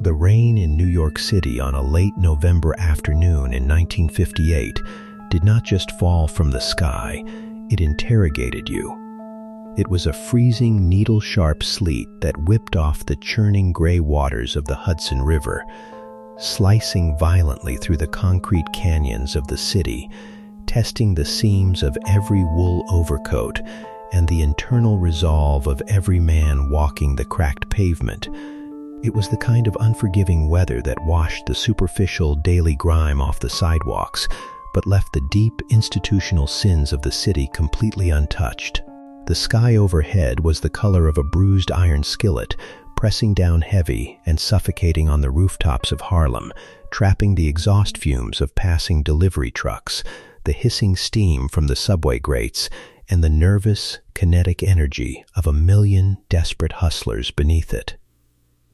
The rain in New York City on a late November afternoon in 1958 did not just fall from the sky, it interrogated you. It was a freezing, needle-sharp sleet that whipped off the churning gray waters of the Hudson River, slicing violently through the concrete canyons of the city, testing the seams of every wool overcoat and the internal resolve of every man walking the cracked pavement. It was the kind of unforgiving weather that washed the superficial daily grime off the sidewalks, but left the deep institutional sins of the city completely untouched. The sky overhead was the color of a bruised iron skillet, pressing down heavy and suffocating on the rooftops of Harlem, trapping the exhaust fumes of passing delivery trucks, the hissing steam from the subway grates, and the nervous, kinetic energy of a million desperate hustlers beneath it.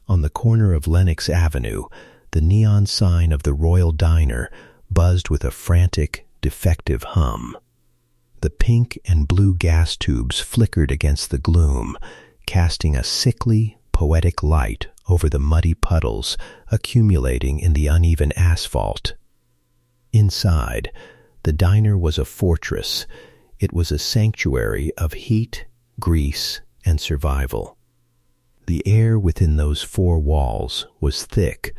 On the corner of Lenox Avenue, the neon sign of the Royal Diner buzzed with a frantic, defective hum. The pink and blue gas tubes flickered against the gloom, casting a sickly, poetic light over the muddy puddles accumulating in the uneven asphalt. Inside, the diner was a fortress. It was a sanctuary of heat, grease, and survival. The air within those four walls was thick,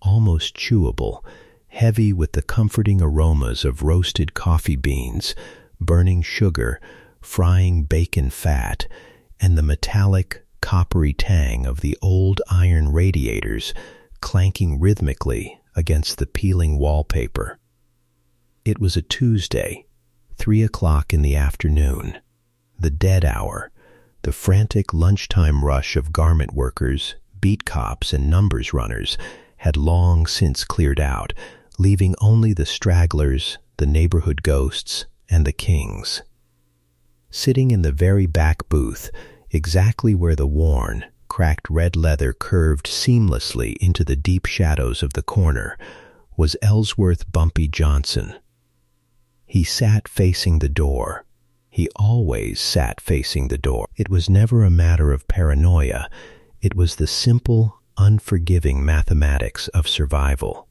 almost chewable, heavy with the comforting aromas of roasted coffee beans, burning sugar, frying bacon fat, and the metallic, coppery tang of the old iron radiators clanking rhythmically against the peeling wallpaper. It was a Tuesday, 3 o'clock in the afternoon, the dead hour. The frantic lunchtime rush of garment workers, beat cops, and numbers runners had long since cleared out, leaving only the stragglers, the neighborhood ghosts, and the kings. Sitting in the very back booth, exactly where the worn, cracked red leather curved seamlessly into the deep shadows of the corner, was Ellsworth Bumpy Johnson. He sat facing the door. He always sat facing the door. It was never a matter of paranoia. It was the simple, unforgiving mathematics of survival.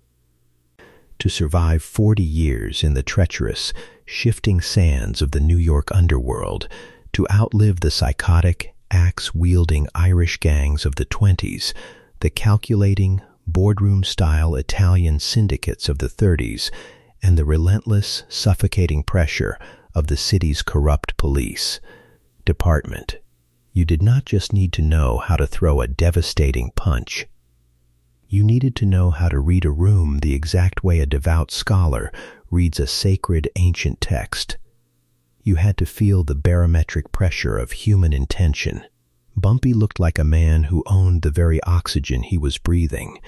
To survive 40 years in the treacherous, shifting sands of the New York underworld, to outlive the psychotic, axe-wielding Irish gangs of the 20s, the calculating, boardroom-style Italian syndicates of the 30s, and the relentless, suffocating pressure of the city's corrupt police department. You did not just need to know how to throw a devastating punch. You needed to know how to read a room the exact way a devout scholar reads a sacred ancient text. You had to feel the barometric pressure of human intention. Bumpy looked like a man who owned the very oxygen he was breathing.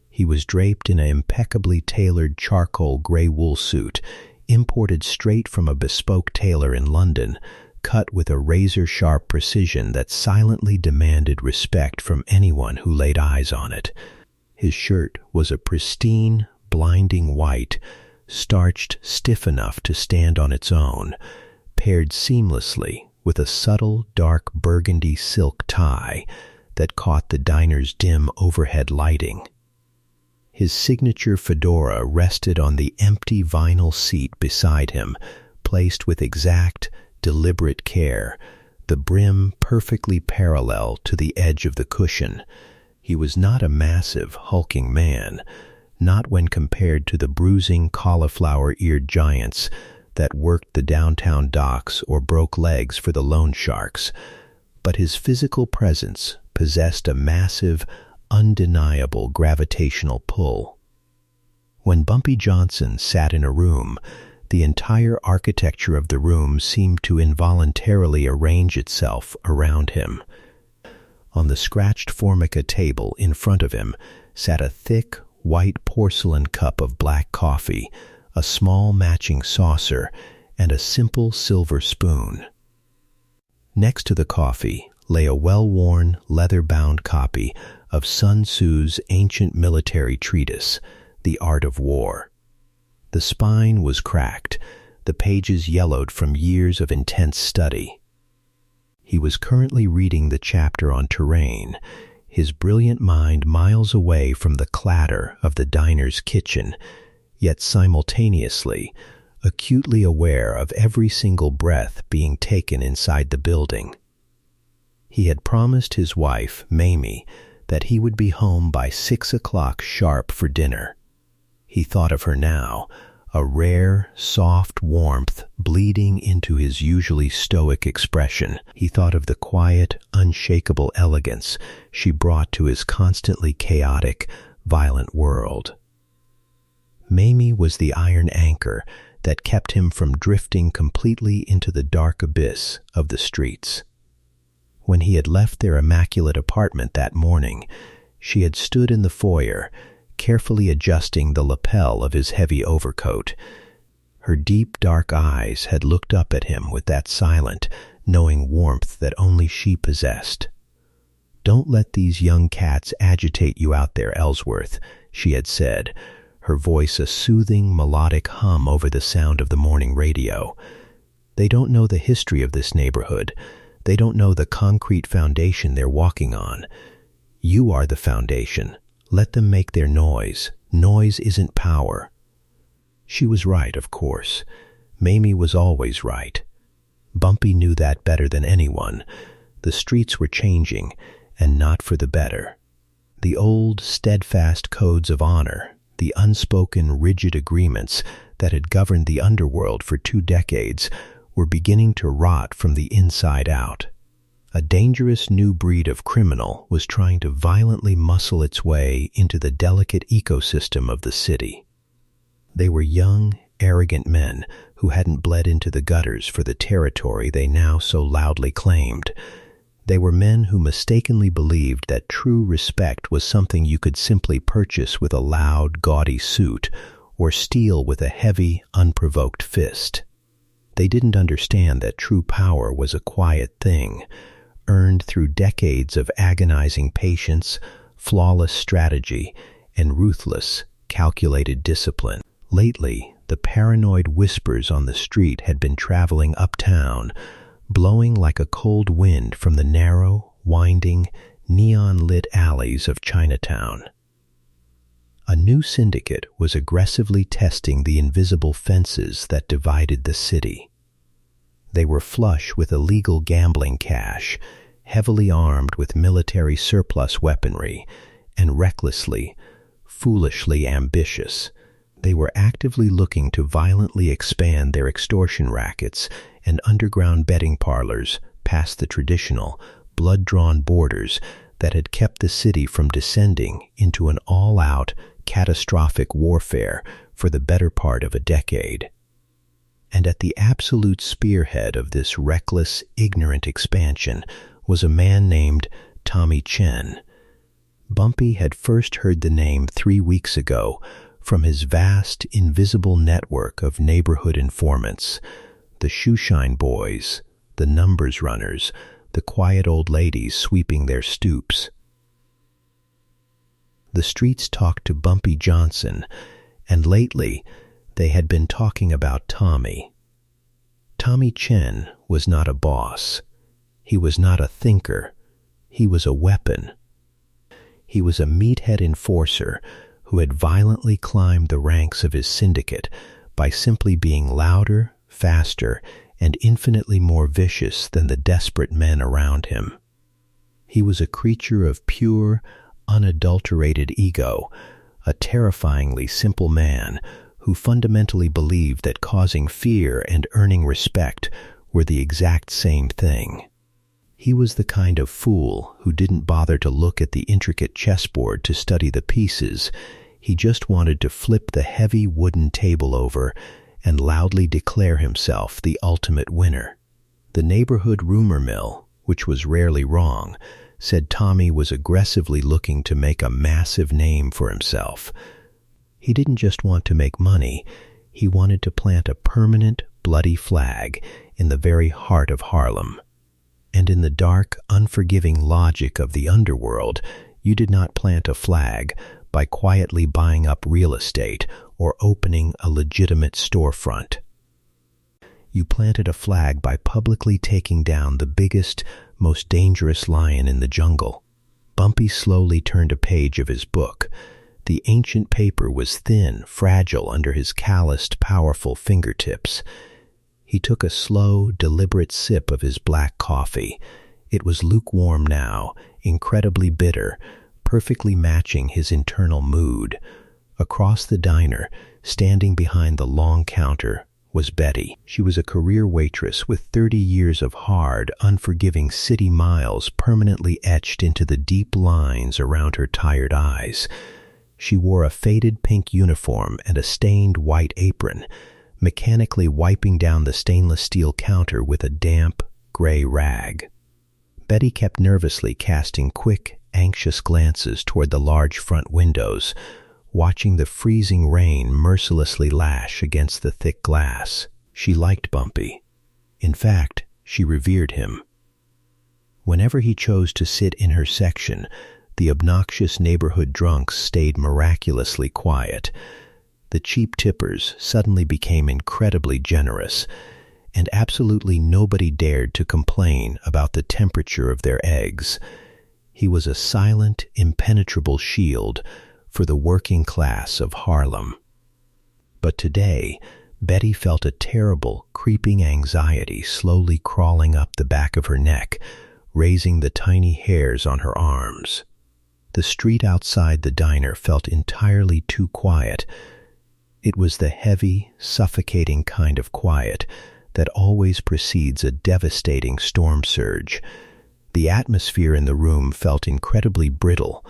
He was draped in an impeccably tailored charcoal gray wool suit, imported straight from a bespoke tailor in London, cut with a razor-sharp precision that silently demanded respect from anyone who laid eyes on it. His shirt was a pristine, blinding white, starched stiff enough to stand on its own, paired seamlessly with a subtle, dark burgundy silk tie that caught the diner's dim overhead lighting. His signature fedora rested on the empty vinyl seat beside him, placed with exact, deliberate care, the brim perfectly parallel to the edge of the cushion. He was not a massive, hulking man, not when compared to the bruising, cauliflower-eared giants that worked the downtown docks or broke legs for the loan sharks, but his physical presence possessed a massive, undeniable gravitational pull. When Bumpy Johnson sat in a room, the entire architecture of the room seemed to involuntarily arrange itself around him. On the scratched formica table in front of him sat a thick, white porcelain cup of black coffee, a small matching saucer, and a simple silver spoon. Next to the coffee lay a well-worn, leather-bound copy of Sun Tzu's ancient military treatise, The Art of War. The spine was cracked, the pages yellowed from years of intense study. He was currently reading the chapter on terrain, his brilliant mind miles away from the clatter of the diner's kitchen, yet simultaneously acutely aware of every single breath being taken inside the building. He had promised his wife, Mamie, that he would be home by 6 o'clock sharp for dinner. He thought of her now, a rare, soft warmth bleeding into his usually stoic expression. He thought of the quiet, unshakable elegance she brought to his constantly chaotic, violent world. Mamie was the iron anchor that kept him from drifting completely into the dark abyss of the streets. When he had left their immaculate apartment that morning, she had stood in the foyer, carefully adjusting the lapel of his heavy overcoat. Her deep, dark eyes had looked up at him with that silent, knowing warmth that only she possessed. "Don't let these young cats agitate you out there, Ellsworth," she had said, her voice a soothing, melodic hum over the sound of the morning radio. "They don't know the history of this neighborhood. They don't know the concrete foundation they're walking on. You are the foundation. Let them make their noise. Noise isn't power." She was right, of course. Mamie was always right. Bumpy knew that better than anyone. The streets were changing, and not for the better. The old, steadfast codes of honor, the unspoken, rigid agreements that had governed the underworld for 2 decades, were beginning to rot from the inside out. A dangerous new breed of criminal was trying to violently muscle its way into the delicate ecosystem of the city. They were young, arrogant men who hadn't bled into the gutters for the territory they now so loudly claimed. They were men who mistakenly believed that true respect was something you could simply purchase with a loud, gaudy suit or steal with a heavy, unprovoked fist. They didn't understand that true power was a quiet thing, earned through decades of agonizing patience, flawless strategy, and ruthless, calculated discipline. Lately, the paranoid whispers on the street had been traveling uptown, blowing like a cold wind from the narrow, winding, neon-lit alleys of Chinatown. A new syndicate was aggressively testing the invisible fences that divided the city. They were flush with illegal gambling cash, heavily armed with military surplus weaponry, and recklessly, foolishly ambitious. They were actively looking to violently expand their extortion rackets and underground betting parlors past the traditional, blood-drawn borders that had kept the city from descending into an all-out, catastrophic warfare for the better part of a decade. And at the absolute spearhead of this reckless, ignorant expansion was a man named Tommy Chen. Bumpy had first heard the name 3 weeks ago from his vast, invisible network of neighborhood informants, the shoeshine boys, the numbers runners, the quiet old ladies sweeping their stoops. The streets talked to Bumpy Johnson, and lately they had been talking about Tommy. Tommy Chen was not a boss. He was not a thinker. He was a weapon. He was a meathead enforcer who had violently climbed the ranks of his syndicate by simply being louder, faster, and infinitely more vicious than the desperate men around him. He was a creature of pure, unadulterated ego, a terrifyingly simple man who fundamentally believed that causing fear and earning respect were the exact same thing. He was the kind of fool who didn't bother to look at the intricate chessboard to study the pieces. He just wanted to flip the heavy wooden table over and loudly declare himself the ultimate winner. The neighborhood rumor mill, which was rarely wrong, said Tommy was aggressively looking to make a massive name for himself. He didn't just want to make money, he wanted to plant a permanent, bloody flag in the very heart of Harlem. And in the dark, unforgiving logic of the underworld, you did not plant a flag by quietly buying up real estate or opening a legitimate storefront. You planted a flag by publicly taking down the biggest, most dangerous lion in the jungle. Bumpy slowly turned a page of his book. The ancient paper was thin, fragile under his calloused, powerful fingertips. He took a slow, deliberate sip of his black coffee. It was lukewarm now, incredibly bitter, perfectly matching his internal mood. Across the diner, standing behind the long counter, was Betty. She was a career waitress with 30 years of hard, unforgiving city miles permanently etched into the deep lines around her tired eyes. She wore a faded pink uniform and a stained white apron, mechanically wiping down the stainless steel counter with a damp, gray rag. Betty kept nervously casting quick, anxious glances toward the large front windows, watching the freezing rain mercilessly lash against the thick glass. She liked Bumpy. In fact, she revered him. Whenever he chose to sit in her section, the obnoxious neighborhood drunks stayed miraculously quiet. The cheap tippers suddenly became incredibly generous, and absolutely nobody dared to complain about the temperature of their eggs. He was a silent, impenetrable shield for the working class of Harlem. But today, Betty felt a terrible, creeping anxiety slowly crawling up the back of her neck, raising the tiny hairs on her arms. The street outside the diner felt entirely too quiet. It was the heavy, suffocating kind of quiet that always precedes a devastating storm surge. The atmosphere in the room felt incredibly brittle,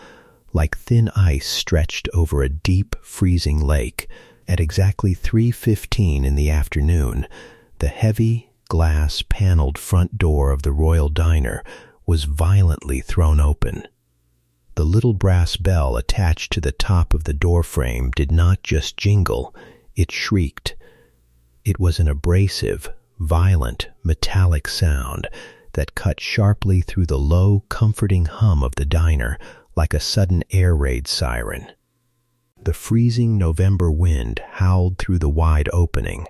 like thin ice stretched over a deep, freezing lake. At exactly 3:15 in the afternoon, the heavy, glass-paneled front door of the Royal Diner was violently thrown open. The little brass bell attached to the top of the doorframe did not just jingle, it shrieked. It was an abrasive, violent, metallic sound that cut sharply through the low, comforting hum of the diner like a sudden air raid siren. The freezing November wind howled through the wide opening,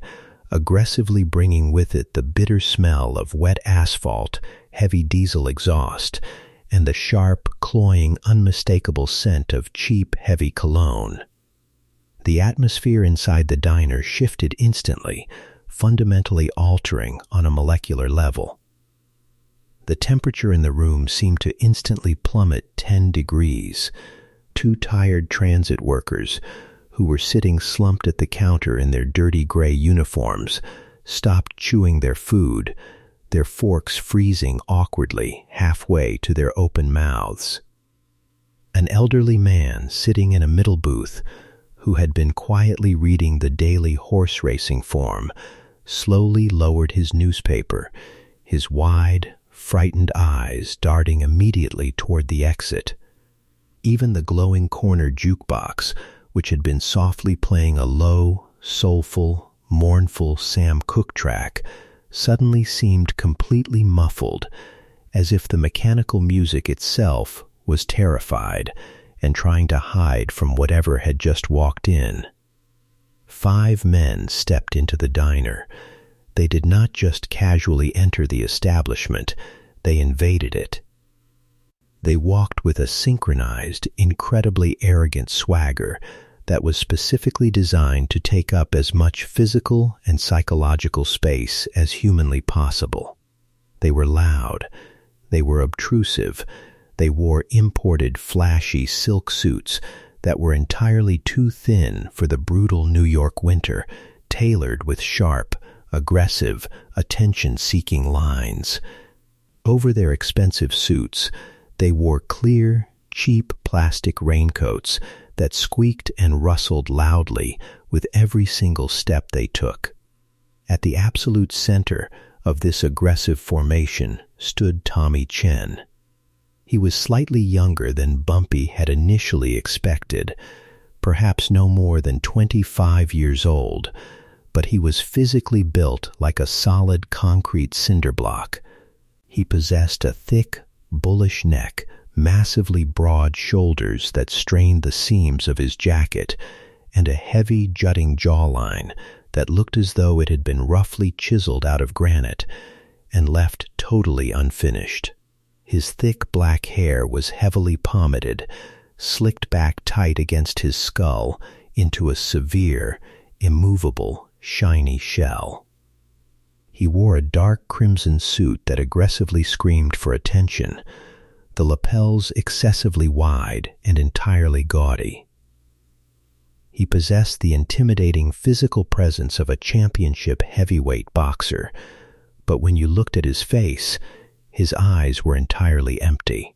aggressively bringing with it the bitter smell of wet asphalt, heavy diesel exhaust, and the sharp, cloying, unmistakable scent of cheap, heavy cologne. The atmosphere inside the diner shifted instantly, fundamentally altering on a molecular level. The temperature in the room seemed to instantly plummet 10 degrees. Two tired transit workers, who were sitting slumped at the counter in their dirty gray uniforms, stopped chewing their food, their forks freezing awkwardly halfway to their open mouths. An elderly man sitting in a middle booth, who had been quietly reading the daily horse racing form, slowly lowered his newspaper, his wide, frightened eyes darting immediately toward the exit. Even the glowing corner jukebox, which had been softly playing a low, soulful, mournful Sam Cooke track, suddenly seemed completely muffled, as if the mechanical music itself was terrified and trying to hide from whatever had just walked in. 5 men stepped into the diner. They did not just casually enter the establishment, they invaded it. They walked with a synchronized, incredibly arrogant swagger that was specifically designed to take up as much physical and psychological space as humanly possible. They were loud, they were obtrusive, they wore imported, flashy silk suits that were entirely too thin for the brutal New York winter, tailored with sharp, aggressive, attention-seeking lines. Over their expensive suits, they wore clear, cheap plastic raincoats that squeaked and rustled loudly with every single step they took. At the absolute center of this aggressive formation stood Tommy Chen. He was slightly younger than Bumpy had initially expected, perhaps no more than 25 years old, but he was physically built like a solid concrete cinder block. He possessed a thick, bullish neck, massively broad shoulders that strained the seams of his jacket, and a heavy, jutting jawline that looked as though it had been roughly chiseled out of granite and left totally unfinished. His thick black hair was heavily pomaded, slicked back tight against his skull into a severe, immovable, shiny shell. He wore a dark crimson suit that aggressively screamed for attention, the lapels excessively wide and entirely gaudy. He possessed the intimidating physical presence of a championship heavyweight boxer, but when you looked at his face, his eyes were entirely empty.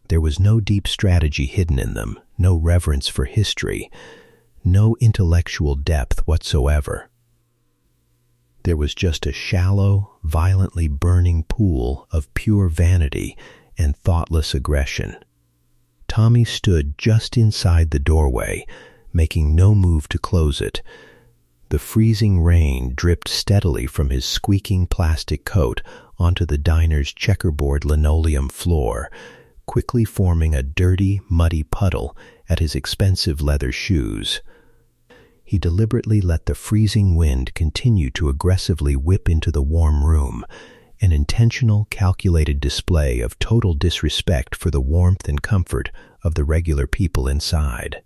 There was no deep strategy hidden in them, no reverence for history, no intellectual depth whatsoever. There was just a shallow, violently burning pool of pure vanity and thoughtless aggression. Tommy stood just inside the doorway, making no move to close it. The freezing rain dripped steadily from his squeaking plastic coat onto the diner's checkerboard linoleum floor, quickly forming a dirty, muddy puddle at his expensive leather shoes. He deliberately let the freezing wind continue to aggressively whip into the warm room, an intentional, calculated display of total disrespect for the warmth and comfort of the regular people inside.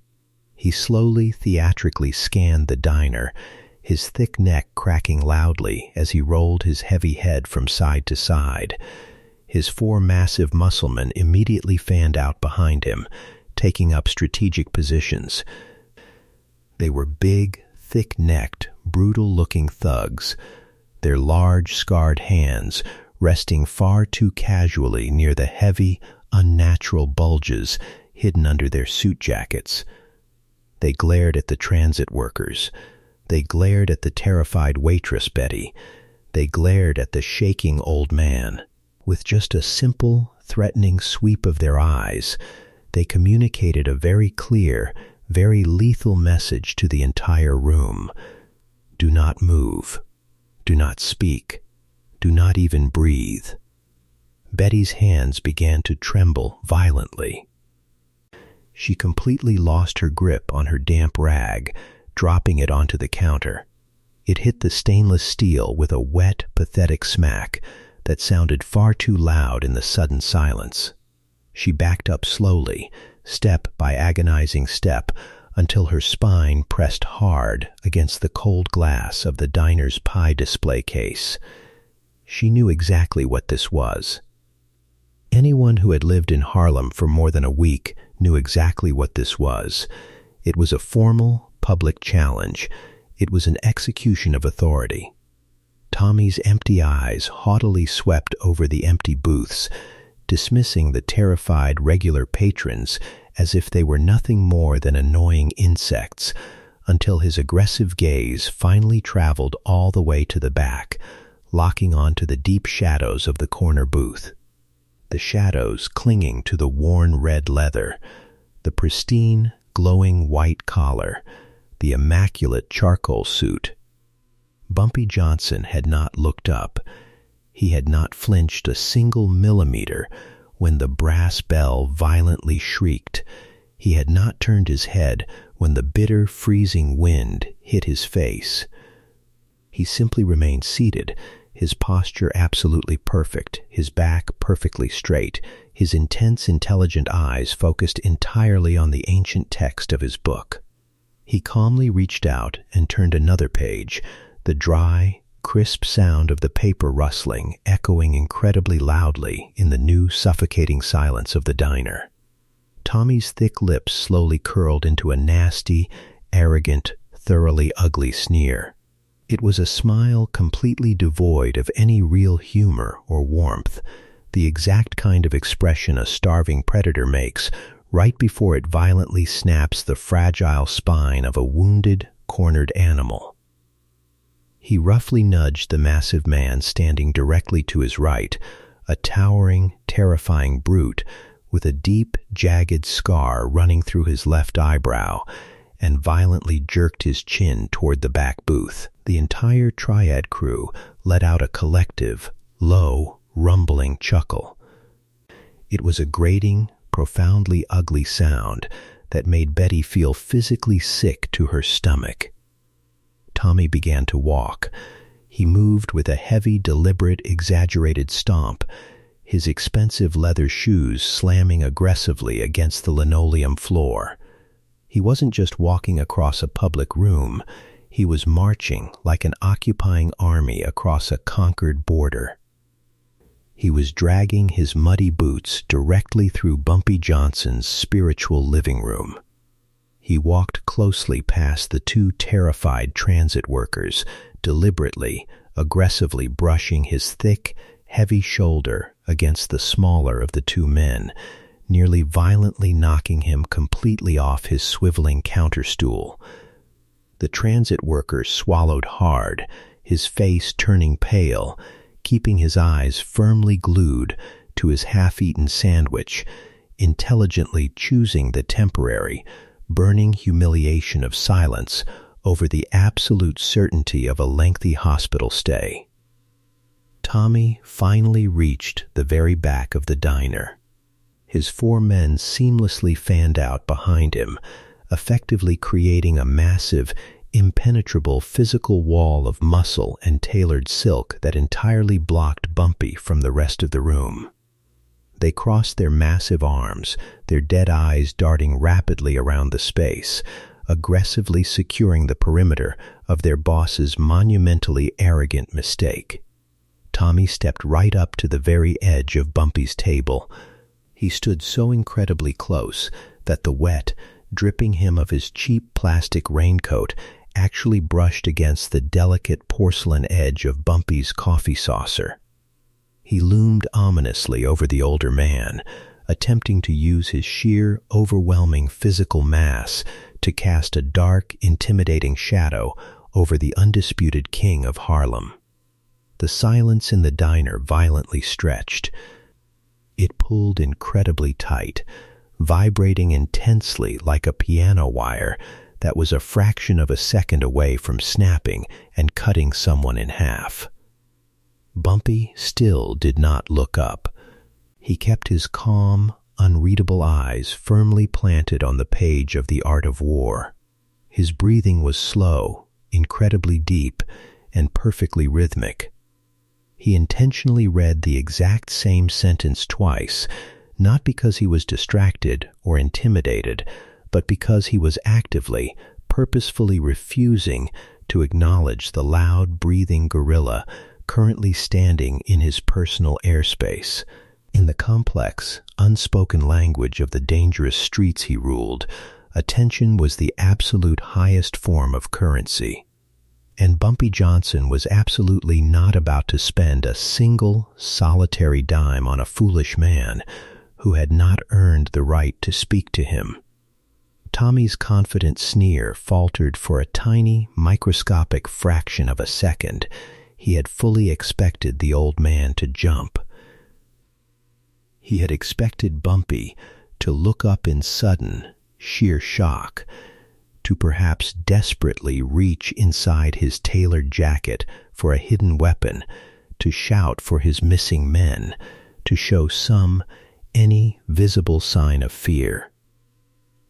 He slowly, theatrically scanned the diner, his thick neck cracking loudly as he rolled his heavy head from side to side. His 4 massive musclemen immediately fanned out behind him, taking up strategic positions. They were big, thick-necked, brutal-looking thugs, their large, scarred hands resting far too casually near the heavy, unnatural bulges hidden under their suit jackets. They glared at the transit workers. They glared at the terrified waitress Betty. They glared at the shaking old man. With just a simple, threatening sweep of their eyes, they communicated a very clear, very lethal message to the entire room. Do not move. Do not speak. Do not even breathe. Betty's hands began to tremble violently. She completely lost her grip on her damp rag, dropping it onto the counter. It hit the stainless steel with a wet, pathetic smack that sounded far too loud in the sudden silence. She backed up slowly, step by agonizing step, until her spine pressed hard against the cold glass of the diner's pie display case. She knew exactly what this was. Anyone who had lived in Harlem for more than a week knew exactly what this was. It was a formal, public challenge. It was an execution of authority. Tommy's empty eyes haughtily swept over the empty booths, dismissing the terrified regular patrons as if they were nothing more than annoying insects, until his aggressive gaze finally traveled all the way to the back, locking onto the deep shadows of the corner booth. The shadows clinging to the worn red leather, the pristine, glowing white collar, the immaculate charcoal suit. Bumpy Johnson had not looked up. He had not flinched a single millimeter when the brass bell violently shrieked. He had not turned his head when the bitter, freezing wind hit his face. He simply remained seated, his posture absolutely perfect, his back perfectly straight, his intense, intelligent eyes focused entirely on the ancient text of his book. He calmly reached out and turned another page, the dry, crisp sound of the paper rustling echoing incredibly loudly in the new, suffocating silence of the diner. Tommy's thick lips slowly curled into a nasty, arrogant, thoroughly ugly sneer. It was a smile completely devoid of any real humor or warmth, the exact kind of expression a starving predator makes right before it violently snaps the fragile spine of a wounded, cornered animal. He roughly nudged the massive man standing directly to his right, a towering, terrifying brute with a deep, jagged scar running through his left eyebrow, and violently jerked his chin toward the back booth. The entire triad crew let out a collective, low, rumbling chuckle. It was a grating, profoundly ugly sound that made Betty feel physically sick to her stomach. Tommy began to walk. He moved with a heavy, deliberate, exaggerated stomp, his expensive leather shoes slamming aggressively against the linoleum floor. He wasn't just walking across a public room, he was marching like an occupying army across a conquered border. He was dragging his muddy boots directly through Bumpy Johnson's spiritual living room. He walked closely past the two terrified transit workers, deliberately, aggressively brushing his thick, heavy shoulder against the smaller of the two men, nearly violently knocking him completely off his swiveling counterstool. The transit worker swallowed hard, his face turning pale, keeping his eyes firmly glued to his half-eaten sandwich, intelligently choosing the temporary, burning humiliation of silence over the absolute certainty of a lengthy hospital stay. Tommy finally reached the very back of the diner. His four men seamlessly fanned out behind him, effectively creating a massive, impenetrable physical wall of muscle and tailored silk that entirely blocked Bumpy from the rest of the room. They crossed their massive arms, their dead eyes darting rapidly around the space, aggressively securing the perimeter of their boss's monumentally arrogant mistake. Tommy stepped right up to the very edge of Bumpy's table. He stood so incredibly close that the wet, dripping hem of his cheap plastic raincoat actually brushed against the delicate porcelain edge of Bumpy's coffee saucer. He loomed ominously over the older man, attempting to use his sheer, overwhelming physical mass to cast a dark, intimidating shadow over the undisputed king of Harlem. The silence in the diner violently stretched. It pulled incredibly tight, vibrating intensely like a piano wire that was a fraction of a second away from snapping and cutting someone in half. Bumpy still did not look up. He kept his calm, unreadable eyes firmly planted on the page of The Art of War. His breathing was slow, incredibly deep, and perfectly rhythmic. He intentionally read the exact same sentence twice, not because he was distracted or intimidated, but because he was actively, purposefully refusing to acknowledge the loud, breathing gorilla currently standing in his personal airspace. In the complex, unspoken language of the dangerous streets he ruled, attention was the absolute highest form of currency. And Bumpy Johnson was absolutely not about to spend a single, solitary dime on a foolish man who had not earned the right to speak to him. Tommy's confident sneer faltered for a tiny, microscopic fraction of a second. He had fully expected the old man to jump. He had expected Bumpy to look up in sudden, sheer shock, to perhaps desperately reach inside his tailored jacket for a hidden weapon, to shout for his missing men, to show any visible sign of fear.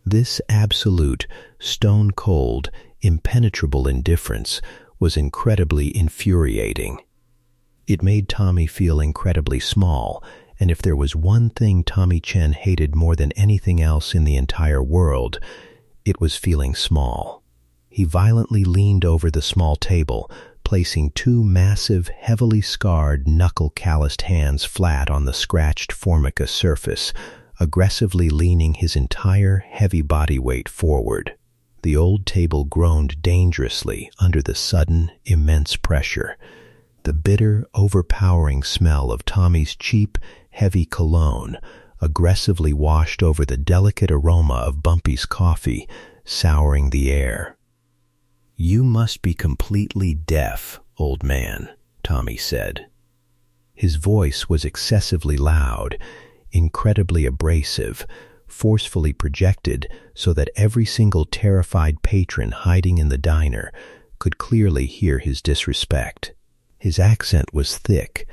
This absolute, stone-cold, impenetrable indifference was incredibly infuriating. It made Tommy feel incredibly small, and if there was one thing Tommy Chen hated more than anything else in the entire world, it was feeling small. He violently leaned over the small table, placing two massive, heavily scarred, knuckle-calloused hands flat on the scratched formica surface, aggressively leaning his entire heavy body weight forward. The old table groaned dangerously under the sudden, immense pressure. The bitter, overpowering smell of Tommy's cheap, heavy cologne aggressively washed over the delicate aroma of Bumpy's coffee, souring the air. "You must be completely deaf, old man," Tommy said. His voice was excessively loud, incredibly abrasive, forcefully projected so that every single terrified patron hiding in the diner could clearly hear his disrespect. His accent was thick,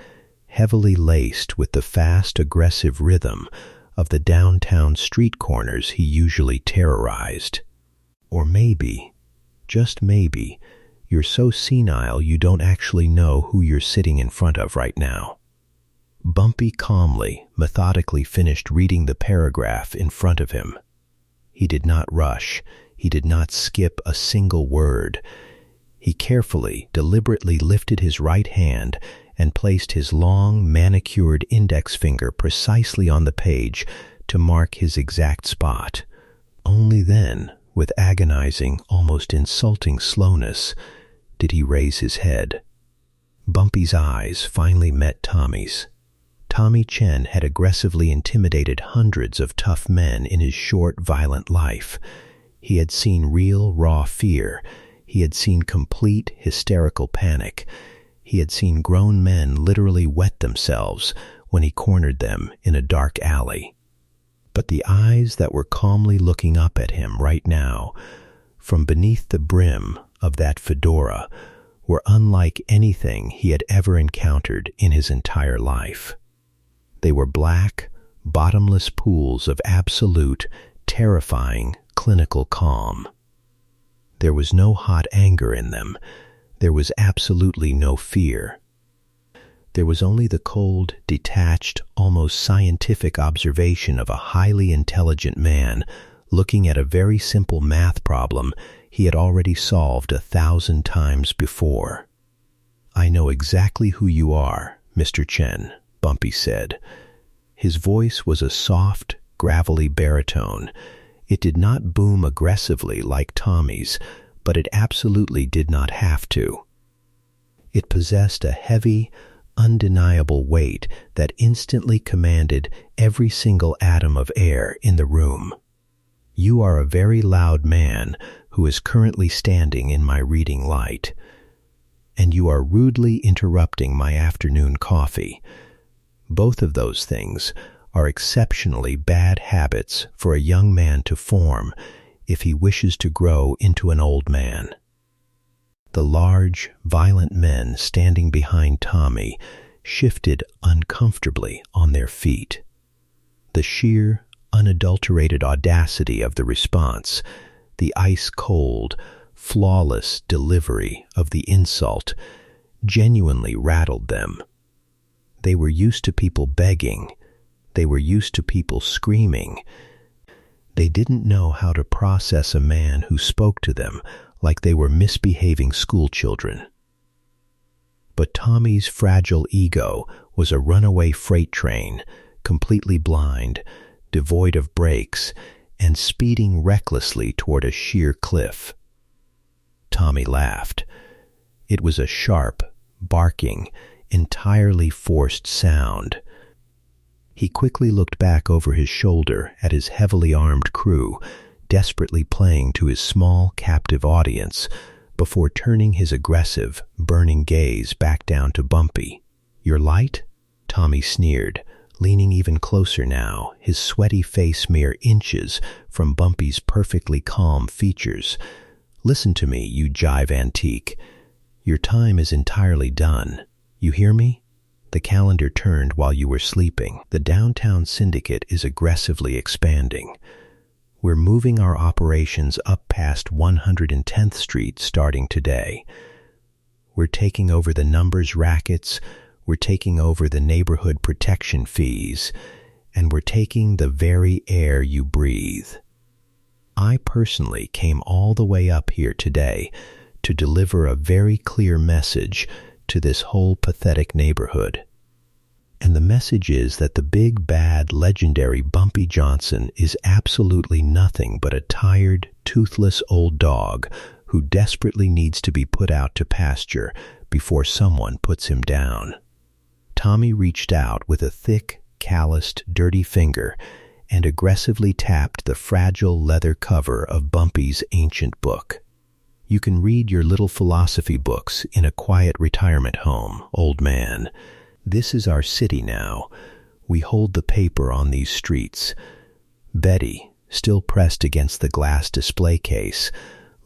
heavily laced with the fast, aggressive rhythm of the downtown street corners he usually terrorized. Or maybe, just maybe, you're so senile you don't actually know who you're sitting in front of right now. Bumpy calmly, methodically finished reading the paragraph in front of him. He did not rush. He did not skip a single word. He carefully, deliberately lifted his right hand and placed his long, manicured index finger precisely on the page to mark his exact spot. Only then, with agonizing, almost insulting slowness, did he raise his head. Bumpy's eyes finally met Tommy's. Tommy Chen had aggressively intimidated hundreds of tough men in his short, violent life. He had seen real, raw fear. He had seen complete, hysterical panic. He had seen grown men literally wet themselves when he cornered them in a dark alley. But the eyes that were calmly looking up at him right now, from beneath the brim of that fedora, were unlike anything he had ever encountered in his entire life. They were black, bottomless pools of absolute, terrifying, clinical calm. There was no hot anger in them. There was absolutely no fear. There was only the cold, detached, almost scientific observation of a highly intelligent man looking at a very simple math problem he had already solved 1,000 times before. "I know exactly who you are, Mr. Chen," Bumpy said. His voice was a soft, gravelly baritone. It did not boom aggressively like Tommy's, but it absolutely did not have to. It possessed a heavy, undeniable weight that instantly commanded every single atom of air in the room. "You are a very loud man who is currently standing in my reading light, and you are rudely interrupting my afternoon coffee. Both of those things are exceptionally bad habits for a young man to form if he wishes to grow into an old man." The large, violent men standing behind Tommy shifted uncomfortably on their feet. The sheer, unadulterated audacity of the response, the ice-cold, flawless delivery of the insult, genuinely rattled them. They were used to people begging. They were used to people screaming. They didn't know how to process a man who spoke to them like they were misbehaving schoolchildren. But Tommy's fragile ego was a runaway freight train, completely blind, devoid of brakes, and speeding recklessly toward a sheer cliff. Tommy laughed. It was a sharp, barking, entirely forced sound. He quickly looked back over his shoulder at his heavily armed crew, desperately playing to his small, captive audience, before turning his aggressive, burning gaze back down to Bumpy. "Your light?" Tommy sneered, leaning even closer now, his sweaty face mere inches from Bumpy's perfectly calm features. "Listen to me, you jive antique. Your time is entirely done. You hear me? The calendar turned while you were sleeping. The downtown syndicate is aggressively expanding. We're moving our operations up past 110th Street starting today. We're taking over the numbers rackets, we're taking over the neighborhood protection fees, and we're taking the very air you breathe. I personally came all the way up here today to deliver a very clear message to this whole pathetic neighborhood. And the message is that the big, bad, legendary Bumpy Johnson is absolutely nothing but a tired, toothless old dog who desperately needs to be put out to pasture before someone puts him down." Tommy reached out with a thick, calloused, dirty finger and aggressively tapped the fragile leather cover of Bumpy's ancient book. "You can read your little philosophy books in a quiet retirement home, old man. This is our city now. We hold the paper on these streets." Betty, still pressed against the glass display case,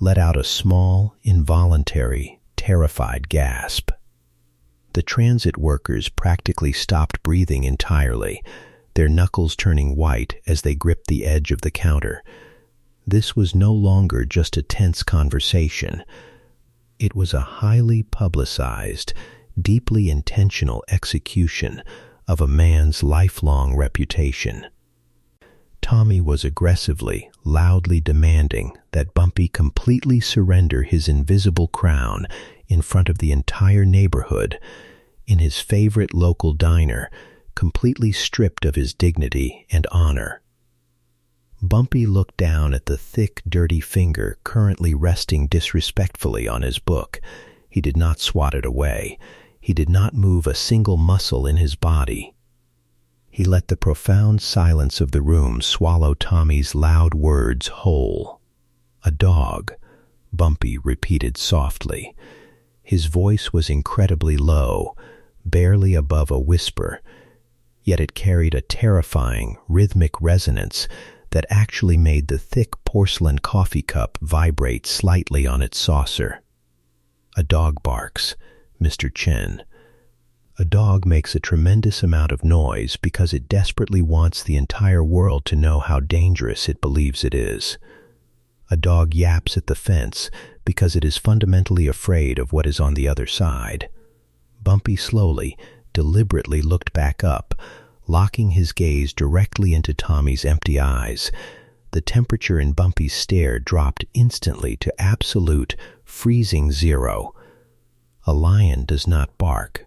let out a small, involuntary, terrified gasp. The transit workers practically stopped breathing entirely, their knuckles turning white as they gripped the edge of the counter. This was no longer just a tense conversation. It was a highly publicized, deeply intentional execution of a man's lifelong reputation. Tommy was aggressively, loudly demanding that Bumpy completely surrender his invisible crown in front of the entire neighborhood, in his favorite local diner, completely stripped of his dignity and honor. Bumpy looked down at the thick, dirty finger currently resting disrespectfully on his book. He did not swat it away. He did not move a single muscle in his body. He let the profound silence of the room swallow Tommy's loud words whole. "A dog," Bumpy repeated softly. His voice was incredibly low, barely above a whisper, yet it carried a terrifying, rhythmic resonance that actually made the thick porcelain coffee cup vibrate slightly on its saucer. "A dog barks, Mr. Chen. A dog makes a tremendous amount of noise because it desperately wants the entire world to know how dangerous it believes it is. A dog yaps at the fence because it is fundamentally afraid of what is on the other side." Bumpy slowly, deliberately looked back up, locking his gaze directly into Tommy's empty eyes. The temperature in Bumpy's stare dropped instantly to absolute, freezing zero. "A lion does not bark."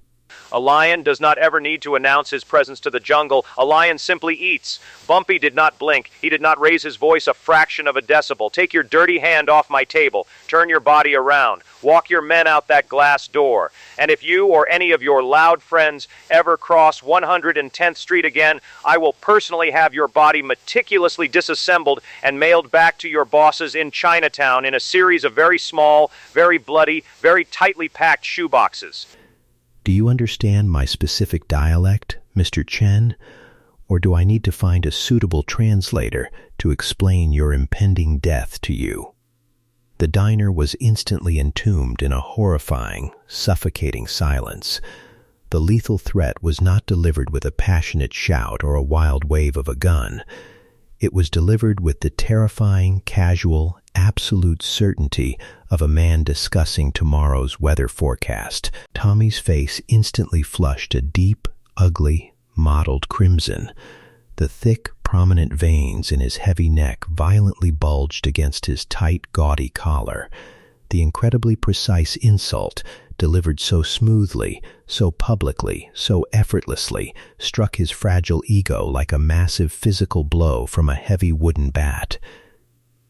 "A lion does not ever need to announce his presence to the jungle. A lion simply eats." Bumpy did not blink. He did not raise his voice a fraction of a decibel. "Take your dirty hand off my table. Turn your body around. Walk your men out that glass door. And if you or any of your loud friends ever cross 110th Street again, I will personally have your body meticulously disassembled and mailed back to your bosses in Chinatown in a series of very small, very bloody, very tightly packed shoeboxes." "Do you understand my specific dialect, Mr. Chen? Or do I need to find a suitable translator to explain your impending death to you?" The diner was instantly entombed in a horrifying, suffocating silence. The lethal threat was not delivered with a passionate shout or a wild wave of a gun. It was delivered with the terrifying, casual, absolute certainty of a man discussing tomorrow's weather forecast. Tommy's face instantly flushed a deep, ugly, mottled crimson. The thick, prominent veins in his heavy neck violently bulged against his tight, gaudy collar. The incredibly precise insult, delivered so smoothly, so publicly, so effortlessly, struck his fragile ego like a massive physical blow from a heavy wooden bat.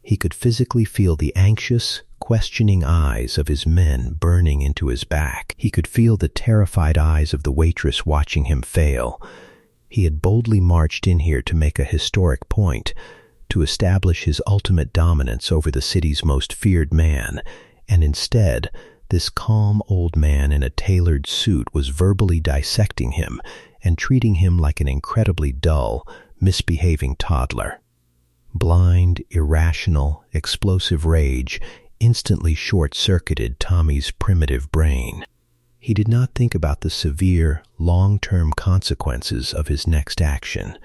He could physically feel the anxious, questioning eyes of his men burning into his back. He could feel the terrified eyes of the waitress watching him fail. He had boldly marched in here to make a historic point, to establish his ultimate dominance over the city's most feared man, and instead, this calm old man in a tailored suit was verbally dissecting him and treating him like an incredibly dull, misbehaving toddler. Blind, irrational, explosive rage instantly short-circuited Tommy's primitive brain. He did not think about the severe, long-term consequences of his next action.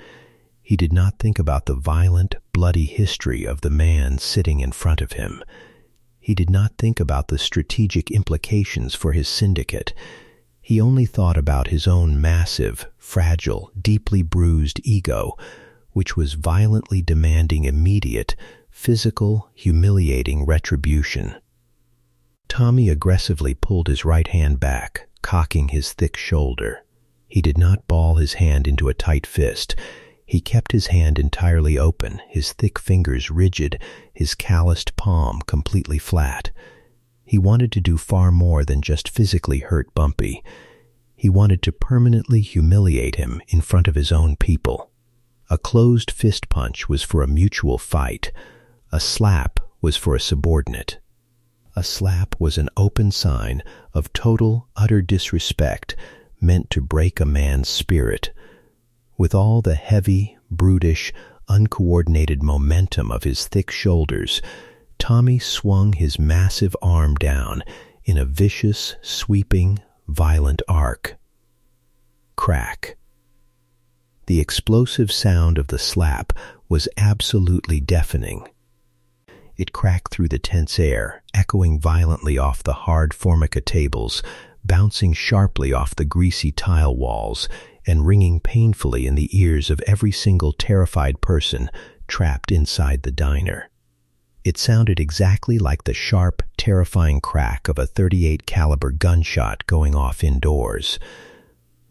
He did not think about the violent, bloody history of the man sitting in front of him. He did not think about the strategic implications for his syndicate. He only thought about his own massive, fragile, deeply bruised ego, which was violently demanding immediate, physical, humiliating retribution. Tommy aggressively pulled his right hand back, cocking his thick shoulder. He did not ball his hand into a tight fist. He kept his hand entirely open, his thick fingers rigid, his calloused palm completely flat. He wanted to do far more than just physically hurt Bumpy. He wanted to permanently humiliate him in front of his own people. A closed fist punch was for a mutual fight. A slap was for a subordinate. A slap was an open sign of total, utter disrespect meant to break a man's spirit. With all the heavy, brutish, uncoordinated momentum of his thick shoulders, Tommy swung his massive arm down in a vicious, sweeping, violent arc. Crack. The explosive sound of the slap was absolutely deafening. It cracked through the tense air, echoing violently off the hard formica tables, bouncing sharply off the greasy tile walls, and ringing painfully in the ears of every single terrified person trapped inside the diner. It sounded exactly like the sharp, terrifying crack of a .38 caliber gunshot going off indoors.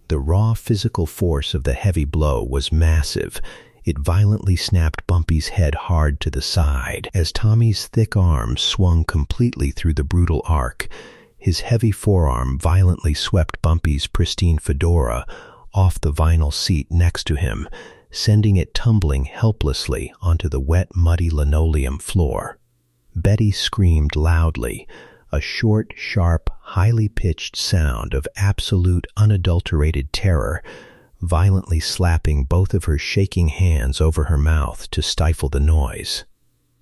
The raw physical force of the heavy blow was massive. It violently snapped Bumpy's head hard to the side as Tommy's thick arm swung completely through the brutal arc. His heavy forearm violently swept Bumpy's pristine fedora off the vinyl seat next to him, sending it tumbling helplessly onto the wet, muddy linoleum floor. Betty screamed loudly, a short, sharp, highly pitched sound of absolute, unadulterated terror, violently slapping both of her shaking hands over her mouth to stifle the noise.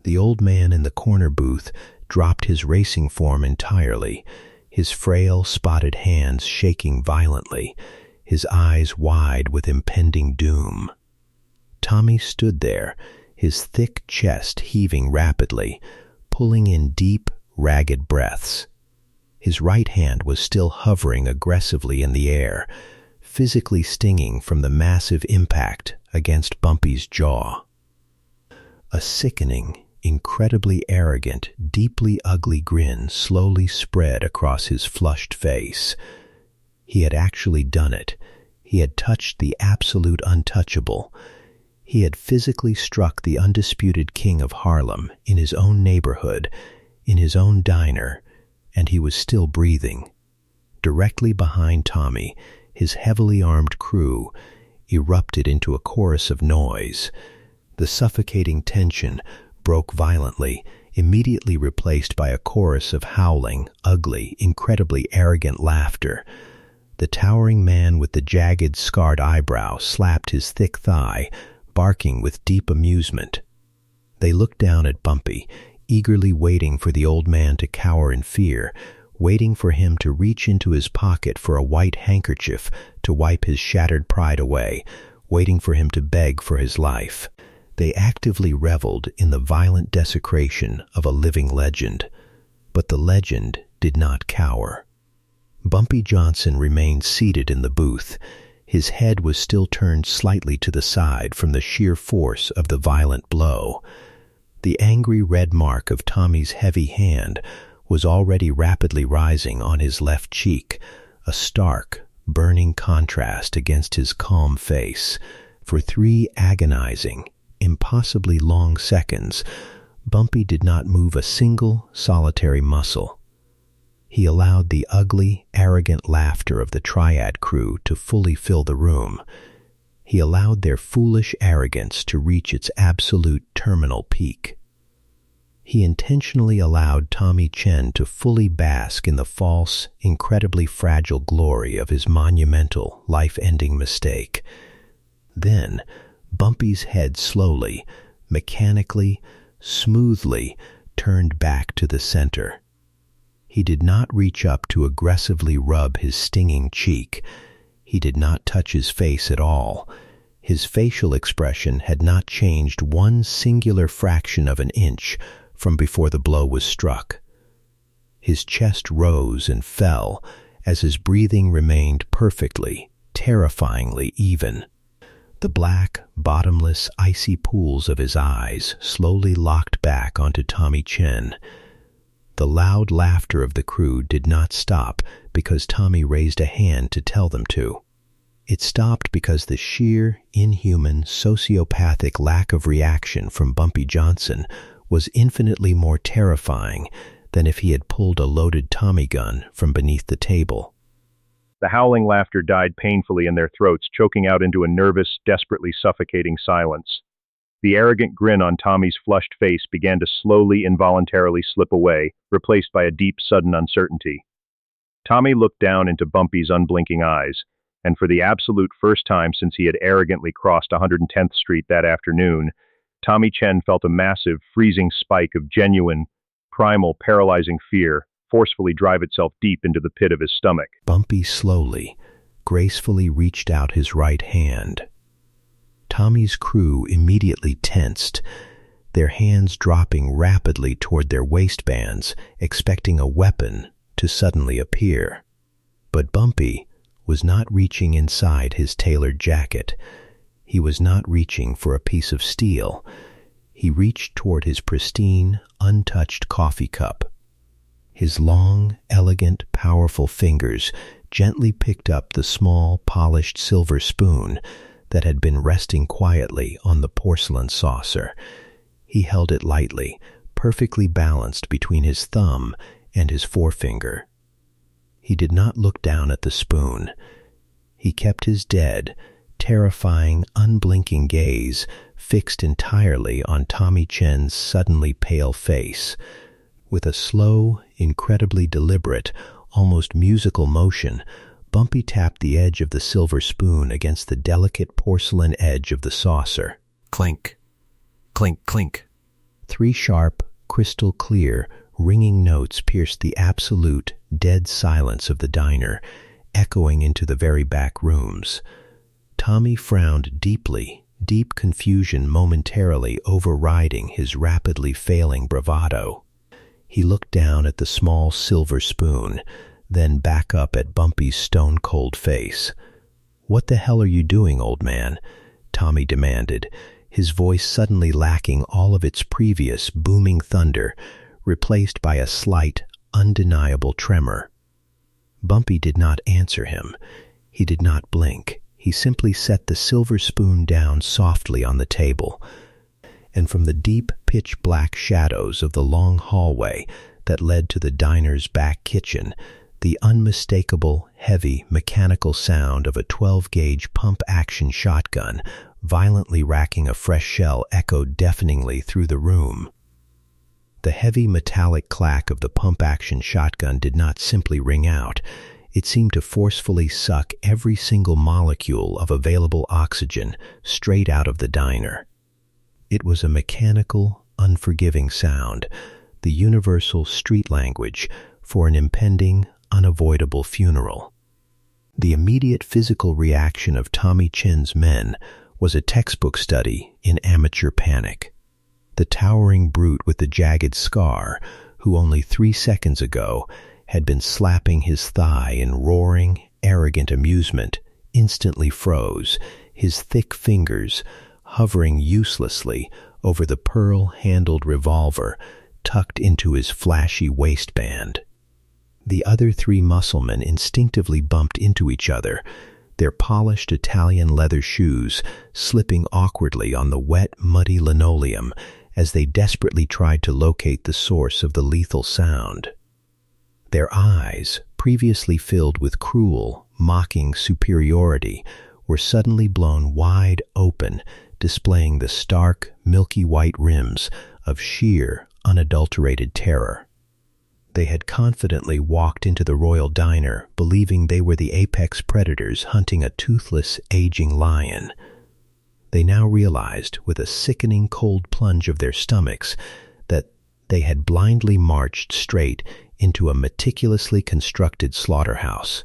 The old man in the corner booth dropped his racing form entirely, his frail, spotted hands shaking violently, his eyes wide with impending doom. Tommy stood there, his thick chest heaving rapidly, pulling in deep, ragged breaths. His right hand was still hovering aggressively in the air, physically stinging from the massive impact against Bumpy's jaw. A sickening, incredibly arrogant, deeply ugly grin slowly spread across his flushed face. He had actually done it. He had touched the absolute untouchable. He had physically struck the undisputed king of Harlem in his own neighborhood, in his own diner, and he was still breathing. Directly behind Tommy, his heavily armed crew erupted into a chorus of noise. The suffocating tension broke violently, immediately replaced by a chorus of howling, ugly, incredibly arrogant laughter. The towering man with the jagged, scarred eyebrow slapped his thick thigh, barking with deep amusement. They looked down at Bumpy, eagerly waiting for the old man to cower in fear, waiting for him to reach into his pocket for a white handkerchief to wipe his shattered pride away, waiting for him to beg for his life. They actively reveled in the violent desecration of a living legend. But the legend did not cower. Bumpy Johnson remained seated in the booth. His head was still turned slightly to the side from the sheer force of the violent blow. The angry red mark of Tommy's heavy hand was already rapidly rising on his left cheek, a stark, burning contrast against his calm face. For 3 agonizing, impossibly long seconds, Bumpy did not move a single solitary muscle. He allowed the ugly, arrogant laughter of the Triad crew to fully fill the room. He allowed their foolish arrogance to reach its absolute terminal peak. He intentionally allowed Tommy Chen to fully bask in the false, incredibly fragile glory of his monumental, life-ending mistake. Then, Bumpy's head slowly, mechanically, smoothly turned back to the center. He did not reach up to aggressively rub his stinging cheek. He did not touch his face at all. His facial expression had not changed one singular fraction of an inch from before the blow was struck. His chest rose and fell as his breathing remained perfectly, terrifyingly even. The black, bottomless, icy pools of his eyes slowly locked back onto Tommy Chen. The loud laughter of the crew did not stop because Tommy raised a hand to tell them to. It stopped because the sheer, inhuman, sociopathic lack of reaction from Bumpy Johnson was infinitely more terrifying than if he had pulled a loaded Tommy gun from beneath the table. The howling laughter died painfully in their throats, choking out into a nervous, desperately suffocating silence. The arrogant grin on Tommy's flushed face began to slowly, involuntarily slip away, replaced by a deep, sudden uncertainty. Tommy looked down into Bumpy's unblinking eyes, and for the absolute first time since he had arrogantly crossed 110th Street that afternoon, Tommy Chen felt a massive, freezing spike of genuine, primal, paralyzing fear forcefully drive itself deep into the pit of his stomach. Bumpy slowly, gracefully reached out his right hand. Tommy's crew immediately tensed, their hands dropping rapidly toward their waistbands, expecting a weapon to suddenly appear. But Bumpy was not reaching inside his tailored jacket. He was not reaching for a piece of steel. He reached toward his pristine, untouched coffee cup. His long, elegant, powerful fingers gently picked up the small, polished silver spoon that had been resting quietly on the porcelain saucer. He held it lightly, perfectly balanced between his thumb and his forefinger. He did not look down at the spoon. He kept his dead, terrifying, unblinking gaze fixed entirely on Tommy Chen's suddenly pale face. With a slow, incredibly deliberate, almost musical motion, Bumpy tapped the edge of the silver spoon against the delicate porcelain edge of the saucer. Clink, clink, clink. 3 sharp, crystal clear, ringing notes pierced the absolute, dead silence of the diner, echoing into the very back rooms. Tommy frowned deeply, deep confusion momentarily overriding his rapidly failing bravado. He looked down at the small silver spoon, then back up at Bumpy's stone-cold face. "What the hell are you doing, old man?" Tommy demanded, his voice suddenly lacking all of its previous booming thunder, replaced by a slight, undeniable tremor. Bumpy did not answer him. He did not blink. He simply set the silver spoon down softly on the table. And from the deep, pitch-black shadows of the long hallway that led to the diner's back kitchen, the unmistakable, heavy, mechanical sound of a 12-gauge pump-action shotgun violently racking a fresh shell echoed deafeningly through the room. The heavy metallic clack of the pump-action shotgun did not simply ring out. It seemed to forcefully suck every single molecule of available oxygen straight out of the diner. It was a mechanical, unforgiving sound, the universal street language for an impending, unavoidable funeral. The immediate physical reaction of Tommy Chen's men was a textbook study in amateur panic. The towering brute with the jagged scar, who only 3 seconds ago had been slapping his thigh in roaring, arrogant amusement, instantly froze, his thick fingers hovering uselessly over the pearl-handled revolver tucked into his flashy waistband. The other 3 musclemen instinctively bumped into each other, their polished Italian leather shoes slipping awkwardly on the wet, muddy linoleum as they desperately tried to locate the source of the lethal sound. Their eyes, previously filled with cruel, mocking superiority, were suddenly blown wide open, displaying the stark, milky white rims of sheer, unadulterated terror. They had confidently walked into the royal diner, believing they were the apex predators hunting a toothless, aging lion. They now realized, with a sickening cold plunge of their stomachs, that they had blindly marched straight into a meticulously constructed slaughterhouse.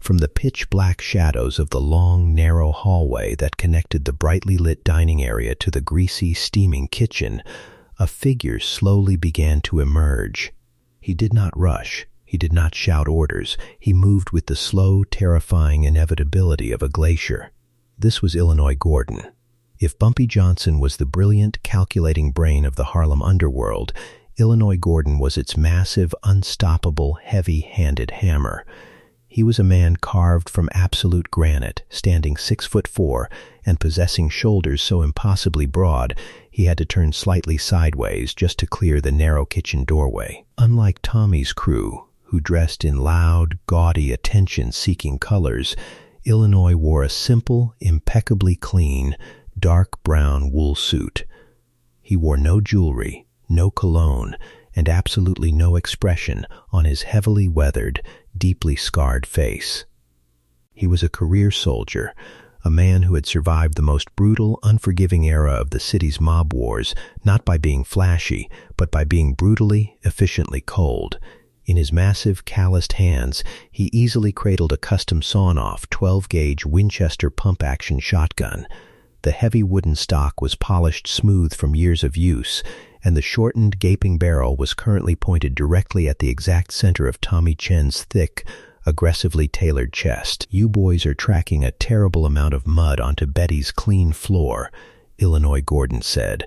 From the pitch-black shadows of the long, narrow hallway that connected the brightly lit dining area to the greasy, steaming kitchen, a figure slowly began to emerge. He did not rush. He did not shout orders. He moved with the slow, terrifying inevitability of a glacier. This was Illinois Gordon. If Bumpy Johnson was the brilliant, calculating brain of the Harlem underworld, Illinois Gordon was its massive, unstoppable, heavy-handed hammer. He was a man carved from absolute granite, standing 6'4" and possessing shoulders so impossibly broad he had to turn slightly sideways just to clear the narrow kitchen doorway. Unlike Tommy's crew, who dressed in loud, gaudy, attention-seeking colors, Illinois wore a simple, impeccably clean, dark brown wool suit. He wore no jewelry, no cologne, and absolutely no expression on his heavily weathered, deeply scarred face. He was a career soldier, a man who had survived the most brutal, unforgiving era of the city's mob wars, not by being flashy, but by being brutally, efficiently cold. In his massive, calloused hands, he easily cradled a custom sawn-off 12-gauge Winchester pump-action shotgun. The heavy wooden stock was polished smooth from years of use, and the shortened, gaping barrel was currently pointed directly at the exact center of Tommy Chen's thick, aggressively tailored chest. "You boys are tracking a terrible amount of mud onto Betty's clean floor," Illinois Gordon said.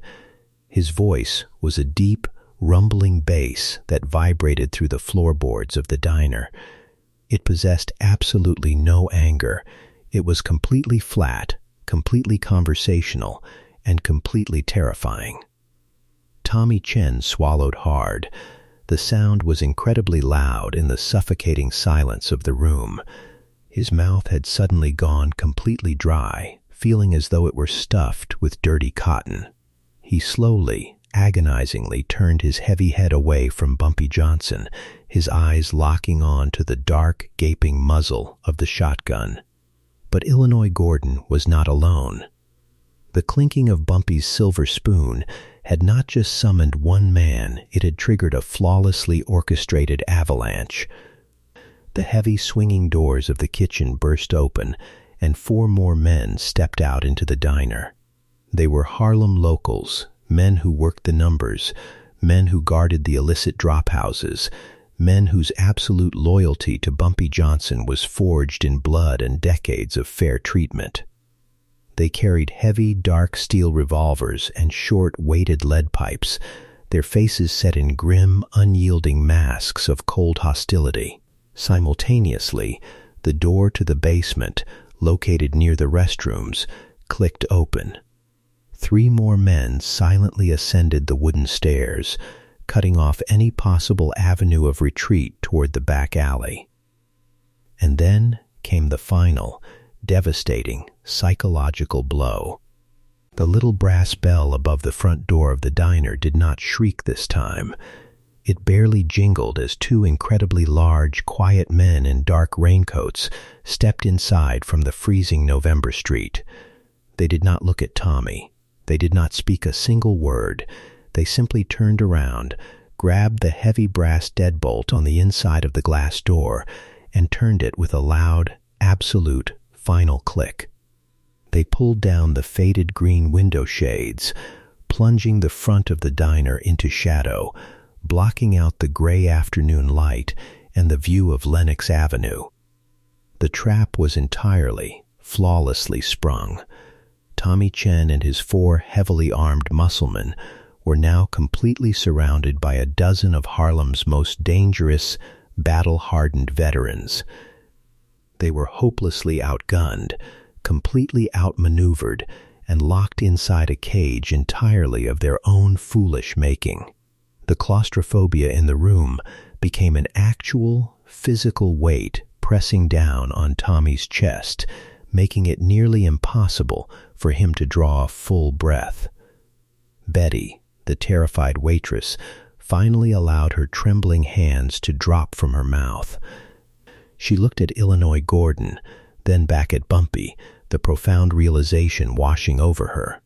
His voice was a deep, rumbling bass that vibrated through the floorboards of the diner. It possessed absolutely no anger. It was completely flat, completely conversational, and completely terrifying. Tommy Chen swallowed hard. The sound was incredibly loud in the suffocating silence of the room. His mouth had suddenly gone completely dry, feeling as though it were stuffed with dirty cotton. He slowly, agonizingly turned his heavy head away from Bumpy Johnson, his eyes locking on to the dark, gaping muzzle of the shotgun. But Illinois Gordon was not alone. The clinking of Bumpy's silver spoon had not just summoned one man, it had triggered a flawlessly orchestrated avalanche. The heavy swinging doors of the kitchen burst open, and 4 more men stepped out into the diner. They were Harlem locals, men who worked the numbers, men who guarded the illicit drop houses, men whose absolute loyalty to Bumpy Johnson was forged in blood and decades of fair treatment. They carried heavy, dark steel revolvers and short, weighted lead pipes, their faces set in grim, unyielding masks of cold hostility. Simultaneously, the door to the basement, located near the restrooms, clicked open. 3 more men silently ascended the wooden stairs, cutting off any possible avenue of retreat toward the back alley. And then came the final, devastating, psychological blow. The little brass bell above the front door of the diner did not shriek this time. It barely jingled as 2 incredibly large, quiet men in dark raincoats stepped inside from the freezing November street. They did not look at Tommy. They did not speak a single word. They simply turned around, grabbed the heavy brass deadbolt on the inside of the glass door, and turned it with a loud, absolute, final click. They pulled down the faded green window shades, plunging the front of the diner into shadow, blocking out the gray afternoon light and the view of Lenox Avenue. The trap was entirely, flawlessly sprung. Tommy Chen and his 4 heavily armed musclemen were now completely surrounded by a dozen of Harlem's most dangerous, battle-hardened veterans. They were hopelessly outgunned, completely outmaneuvered, and locked inside a cage entirely of their own foolish making. The claustrophobia in the room became an actual, physical weight pressing down on Tommy's chest, making it nearly impossible for him to draw a full breath. Betty, the terrified waitress, finally allowed her trembling hands to drop from her mouth. She looked at Illinois Gordon, then back at Bumpy, the profound realization washing over her.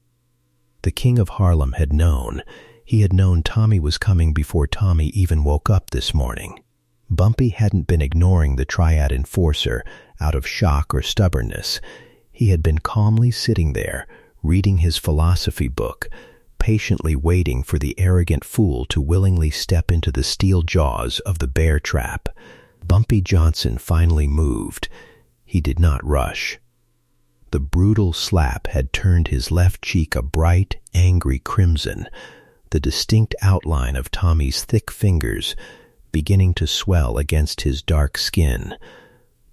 The King of Harlem had known. He had known Tommy was coming before Tommy even woke up this morning. Bumpy hadn't been ignoring the Triad Enforcer out of shock or stubbornness. He had been calmly sitting there, reading his philosophy book, patiently waiting for the arrogant fool to willingly step into the steel jaws of the bear trap. Bumpy Johnson finally moved. He did not rush. The brutal slap had turned his left cheek a bright, angry crimson, the distinct outline of Tommy's thick fingers beginning to swell against his dark skin.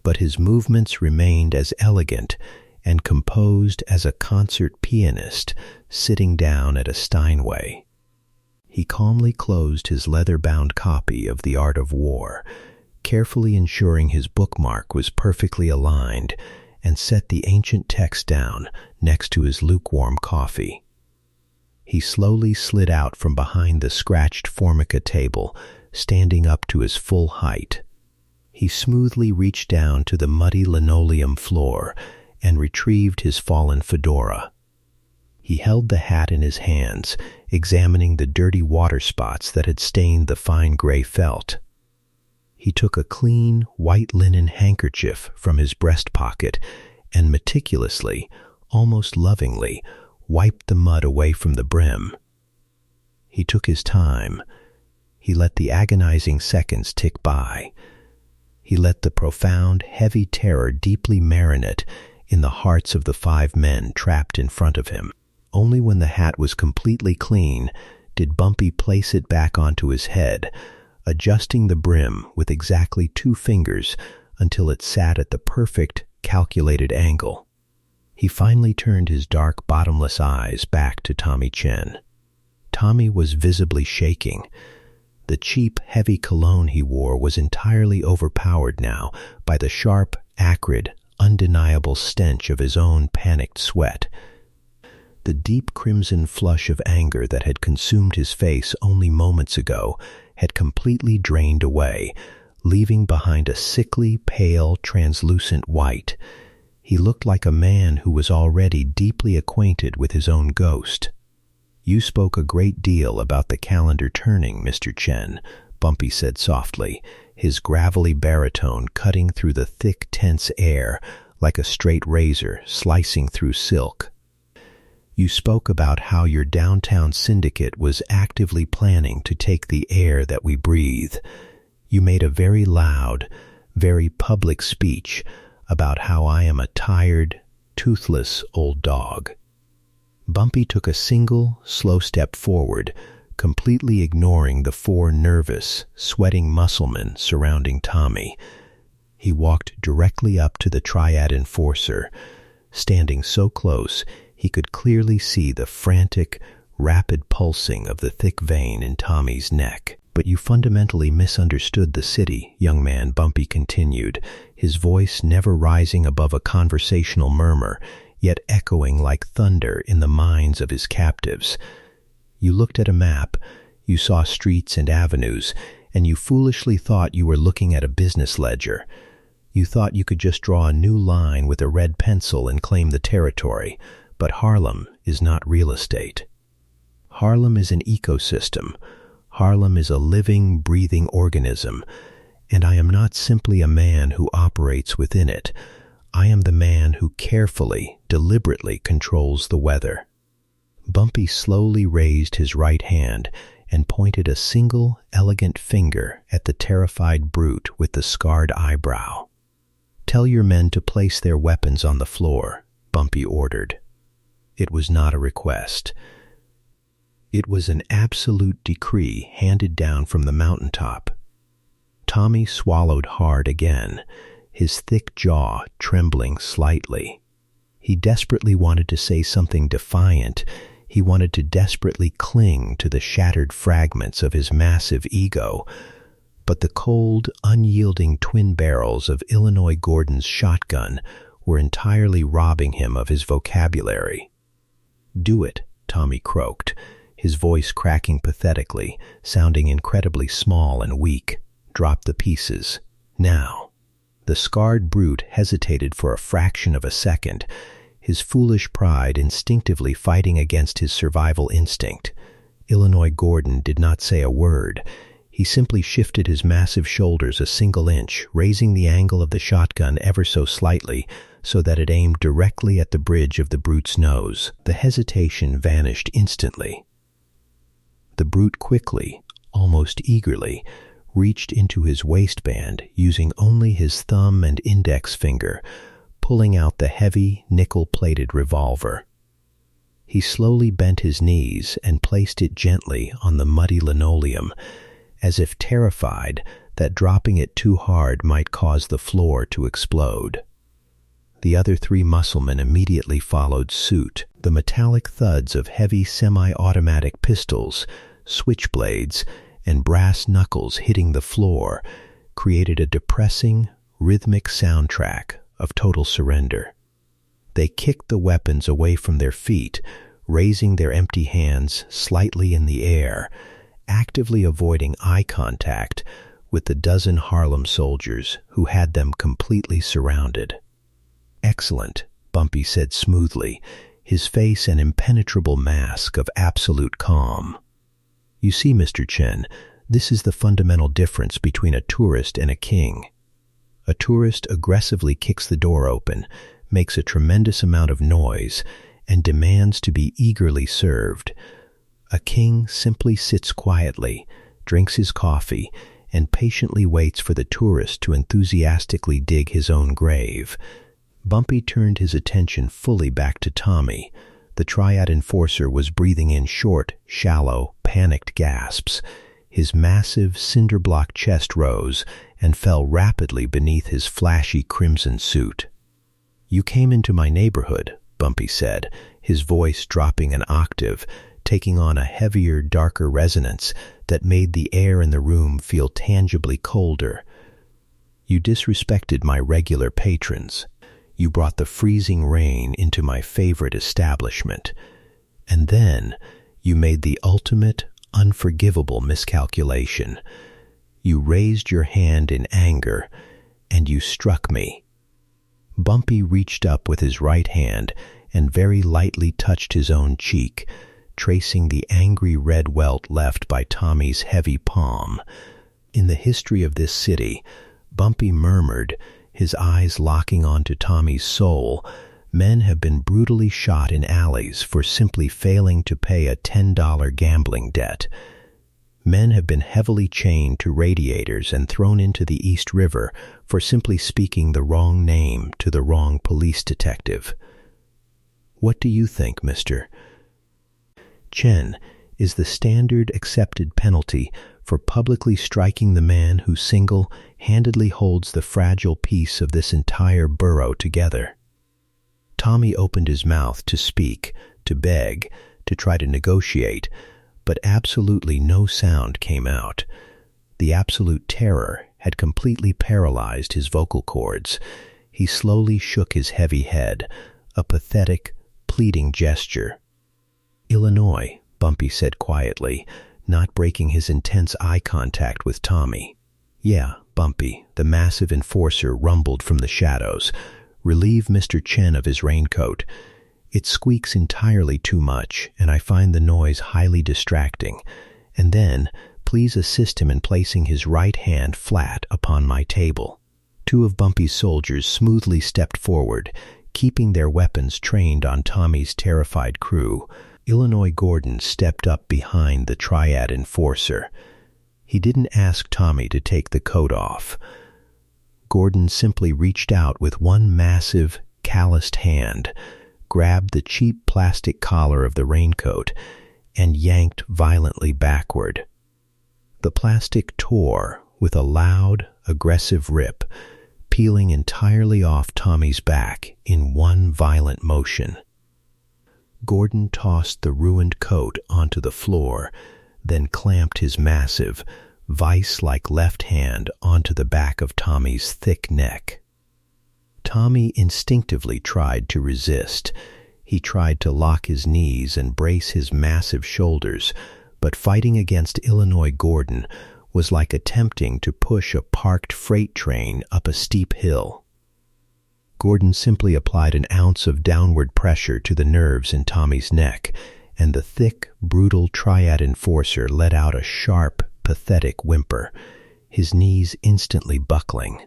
But his movements remained as elegant and composed as a concert pianist sitting down at a Steinway. He calmly closed his leather-bound copy of The Art of War, carefully ensuring his bookmark was perfectly aligned, and set the ancient text down next to his lukewarm coffee. He slowly slid out from behind the scratched formica table, standing up to his full height. He smoothly reached down to the muddy linoleum floor and retrieved his fallen fedora. He held the hat in his hands, examining the dirty water spots that had stained the fine gray felt. He took a clean, white linen handkerchief from his breast pocket and meticulously, almost lovingly, wiped the mud away from the brim. He took his time. He let the agonizing seconds tick by. He let the profound, heavy terror deeply marinate in the hearts of the 5 men trapped in front of him. Only when the hat was completely clean did Bumpy place it back onto his head, adjusting the brim with exactly 2 fingers until it sat at the perfect, calculated angle. He finally turned his dark, bottomless eyes back to Tommy Chen. Tommy was visibly shaking. The cheap, heavy cologne he wore was entirely overpowered now by the sharp, acrid, undeniable stench of his own panicked sweat. The deep crimson flush of anger that had consumed his face only moments ago had completely drained away, leaving behind a sickly, pale, translucent white. He looked like a man who was already deeply acquainted with his own ghost. "You spoke a great deal about the calendar turning, Mr. Chen," Bumpy said softly, his gravelly baritone cutting through the thick, tense air like a straight razor slicing through silk. "You spoke about how your downtown syndicate was actively planning to take the air that we breathe. You made a very loud, very public speech about how I am a tired, toothless old dog." Bumpy took a single, slow step forward, completely ignoring the 4 nervous, sweating musclemen surrounding Tommy. He walked directly up to the Triad Enforcer. Standing so close, he could clearly see the frantic, rapid pulsing of the thick vein in Tommy's neck. "But you fundamentally misunderstood the city," young man, Bumpy continued, his voice never rising above a conversational murmur, yet echoing like thunder in the minds of his captives. "You looked at a map, you saw streets and avenues, and you foolishly thought you were looking at a business ledger. You thought you could just draw a new line with a red pencil and claim the territory. But Harlem is not real estate. Harlem is an ecosystem. Harlem is a living, breathing organism, and I am not simply a man who operates within it. I am the man who carefully, deliberately controls the weather." Bumpy slowly raised his right hand and pointed a single, elegant finger at the terrified brute with the scarred eyebrow. "Tell your men to place their weapons on the floor," Bumpy ordered. It was not a request. It was an absolute decree handed down from the mountaintop. Tommy swallowed hard again, his thick jaw trembling slightly. He desperately wanted to say something defiant. He wanted to desperately cling to the shattered fragments of his massive ego. But the cold, unyielding twin barrels of Illinois Gordon's shotgun were entirely robbing him of his vocabulary. "Do it," Tommy croaked, his voice cracking pathetically, sounding incredibly small and weak. "Drop the pieces. Now." The scarred brute hesitated for a fraction of a second, his foolish pride instinctively fighting against his survival instinct. Illinois Gordon did not say a word. He simply shifted his massive shoulders a single inch, raising the angle of the shotgun ever so slightly, so that it aimed directly at the bridge of the brute's nose. The hesitation vanished instantly. The brute quickly, almost eagerly, reached into his waistband using only his thumb and index finger, pulling out the heavy, nickel-plated revolver. He slowly bent his knees and placed it gently on the muddy linoleum, as if terrified that dropping it too hard might cause the floor to explode. The other 3 musclemen immediately followed suit. The metallic thuds of heavy semi-automatic pistols, switchblades, and brass knuckles hitting the floor created a depressing, rhythmic soundtrack of total surrender. They kicked the weapons away from their feet, raising their empty hands slightly in the air, actively avoiding eye contact with the dozen Harlem soldiers who had them completely surrounded. "Excellent," Bumpy said smoothly, his face an impenetrable mask of absolute calm. "You see, Mr. Chen, this is the fundamental difference between a tourist and a king. A tourist aggressively kicks the door open, makes a tremendous amount of noise, and demands to be eagerly served. A king simply sits quietly, drinks his coffee, and patiently waits for the tourist to enthusiastically dig his own grave. Bumpy turned his attention fully back to Tommy. The triad enforcer was breathing in short, shallow, panicked gasps. His massive, cinder-block chest rose and fell rapidly beneath his flashy crimson suit. "You came into my neighborhood," Bumpy said, his voice dropping an octave, taking on a heavier, darker resonance that made the air in the room feel tangibly colder. "You disrespected my regular patrons. You brought the freezing rain into my favorite establishment. And then you made the ultimate, unforgivable miscalculation. You raised your hand in anger, and you struck me." Bumpy reached up with his right hand and very lightly touched his own cheek, tracing the angry red welt left by Tommy's heavy palm. "In the history of this city," Bumpy murmured, his eyes locking onto Tommy's soul, "men have been brutally shot in alleys for simply failing to pay a $10 gambling debt. Men have been heavily chained to radiators and thrown into the East River for simply speaking the wrong name to the wrong police detective. What do you think, mister? Chen is the standard accepted penalty for publicly striking the man who single-handedly holds the fragile piece of this entire borough together." Tommy opened his mouth to speak, to beg, to try to negotiate, but absolutely no sound came out. The absolute terror had completely paralyzed his vocal cords. He slowly shook his heavy head, a pathetic, pleading gesture. "Illinois," Bumpy said quietly, not breaking his intense eye contact with Tommy. "Yeah, Bumpy," the massive enforcer rumbled from the shadows. "Relieve Mr. Chen of his raincoat. It squeaks entirely too much, and I find the noise highly distracting. And then, please assist him in placing his right hand flat upon my table." Two of Bumpy's soldiers smoothly stepped forward, keeping their weapons trained on Tommy's terrified crew. Illinois Gordon stepped up behind the triad enforcer. He didn't ask Tommy to take the coat off. Gordon simply reached out with one massive, calloused hand, grabbed the cheap plastic collar of the raincoat, and yanked violently backward. The plastic tore with a loud, aggressive rip, peeling entirely off Tommy's back in one violent motion. Gordon tossed the ruined coat onto the floor, then clamped his massive, vice-like left hand onto the back of Tommy's thick neck. Tommy instinctively tried to resist. He tried to lock his knees and brace his massive shoulders, but fighting against Illinois Gordon was like attempting to push a parked freight train up a steep hill. Gordon simply applied an ounce of downward pressure to the nerves in Tommy's neck, and the thick, brutal triad enforcer let out a sharp, pathetic whimper, his knees instantly buckling.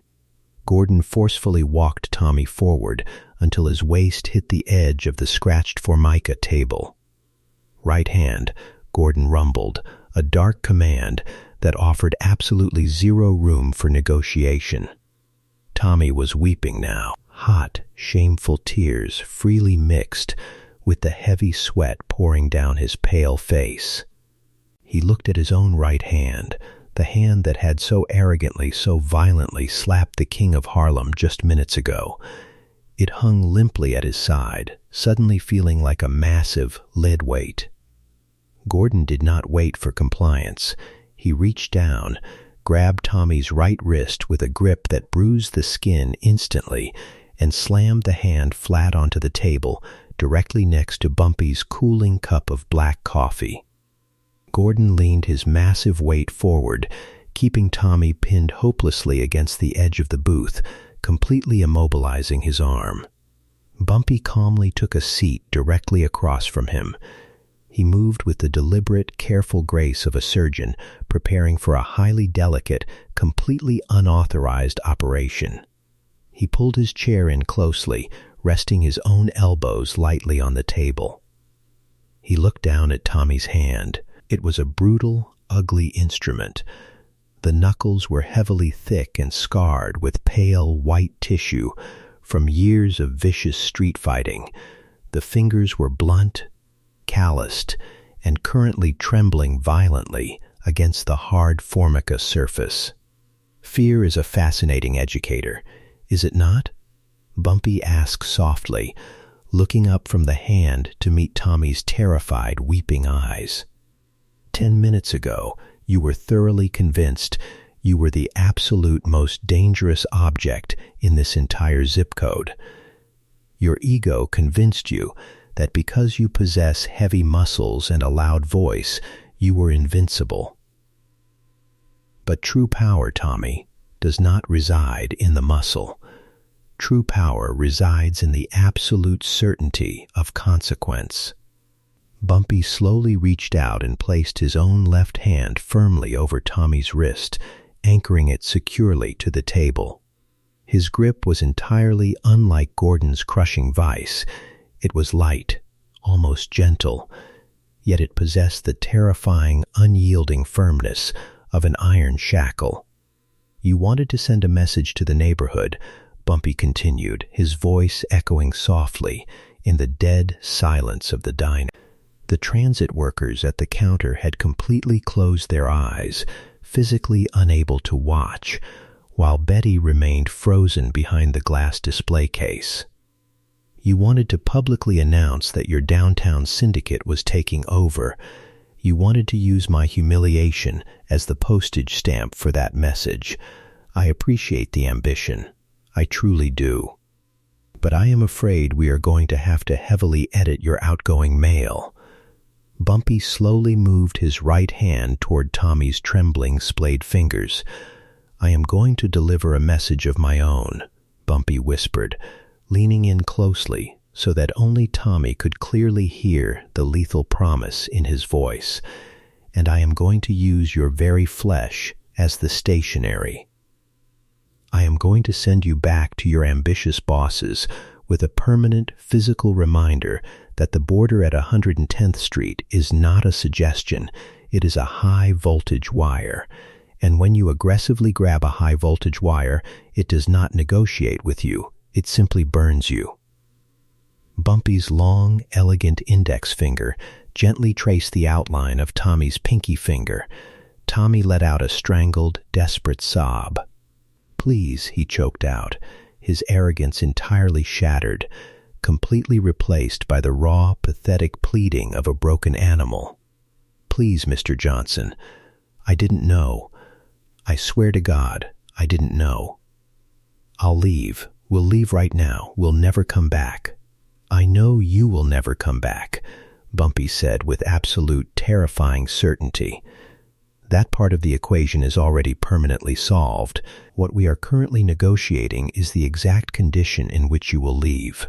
Gordon forcefully walked Tommy forward until his waist hit the edge of the scratched formica table. "Right hand," Gordon rumbled, a dark command that offered absolutely zero room for negotiation. Tommy was weeping now. Hot, shameful tears freely mixed with the heavy sweat pouring down his pale face. He looked at his own right hand, the hand that had so arrogantly, so violently slapped the king of Harlem just minutes ago. It hung limply at his side, suddenly feeling like a massive lead weight. Gordon did not wait for compliance. He reached down, grabbed Tommy's right wrist with a grip that bruised the skin instantly, and slammed the hand flat onto the table, directly next to Bumpy's cooling cup of black coffee. Gordon leaned his massive weight forward, keeping Tommy pinned hopelessly against the edge of the booth, completely immobilizing his arm. Bumpy calmly took a seat directly across from him. He moved with the deliberate, careful grace of a surgeon preparing for a highly delicate, completely unauthorized operation. He pulled his chair in closely, resting his own elbows lightly on the table. He looked down at Tommy's hand. It was a brutal, ugly instrument. The knuckles were heavily thick and scarred with pale white tissue from years of vicious street fighting. The fingers were blunt, calloused, and currently trembling violently against the hard formica surface. Fear is a fascinating educator, is it not? Bumpy asked softly, looking up from the hand to meet Tommy's terrified, weeping eyes. 10 minutes ago, you were thoroughly convinced you were the absolute most dangerous object in this entire zip code. Your ego convinced you that because you possess heavy muscles and a loud voice, you were invincible. But true power, Tommy, does not reside in the muscle. True power resides in the absolute certainty of consequence. Bumpy slowly reached out and placed his own left hand firmly over Tommy's wrist, anchoring it securely to the table. His grip was entirely unlike Gordon's crushing vice. It was light, almost gentle, yet it possessed the terrifying, unyielding firmness of an iron shackle. You wanted to send a message to the neighborhood, Bumpy continued, his voice echoing softly in the dead silence of the diner. The transit workers at the counter had completely closed their eyes, physically unable to watch, while Betty remained frozen behind the glass display case. You wanted to publicly announce that your downtown syndicate was taking over. You wanted to use my humiliation as the postage stamp for that message. I appreciate the ambition. I truly do. But I am afraid we are going to have to heavily edit your outgoing mail. Bumpy slowly moved his right hand toward Tommy's trembling, splayed fingers. I am going to deliver a message of my own, Bumpy whispered, leaning in closely so that only Tommy could clearly hear the lethal promise in his voice. And I am going to use your very flesh as the stationery. I am going to send you back to your ambitious bosses with a permanent physical reminder that the border at 110th Street is not a suggestion, it is a high-voltage wire. And when you aggressively grab a high-voltage wire, it does not negotiate with you, it simply burns you. Bumpy's long, elegant index finger gently traced the outline of Tommy's pinky finger. Tommy let out a strangled, desperate sob. Please, he choked out, his arrogance entirely shattered, completely replaced by the raw, pathetic pleading of a broken animal. Please, Mr. Johnson, I didn't know. I swear to God, I didn't know. I'll leave. We'll leave right now. We'll never come back. I know you will never come back, Bumpy said with absolute, terrifying certainty. That part of the equation is already permanently solved. What we are currently negotiating is the exact condition in which you will leave.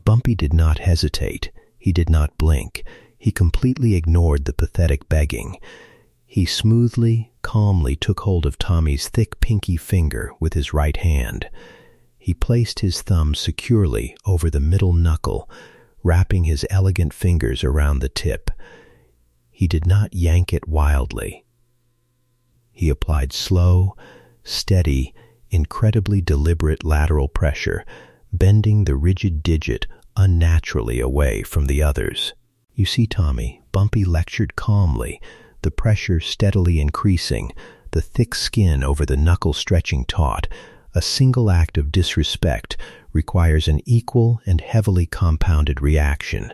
Bumpy did not hesitate. He did not blink. He completely ignored the pathetic begging. He smoothly, calmly took hold of Tommy's thick pinky finger with his right hand. He placed his thumb securely over the middle knuckle, wrapping his elegant fingers around the tip. He did not yank it wildly. He applied slow, steady, incredibly deliberate lateral pressure, bending the rigid digit unnaturally away from the others. You see, Tommy, Bumpy lectured calmly, the pressure steadily increasing, the thick skin over the knuckle stretching taut. A single act of disrespect requires an equal and heavily compounded reaction.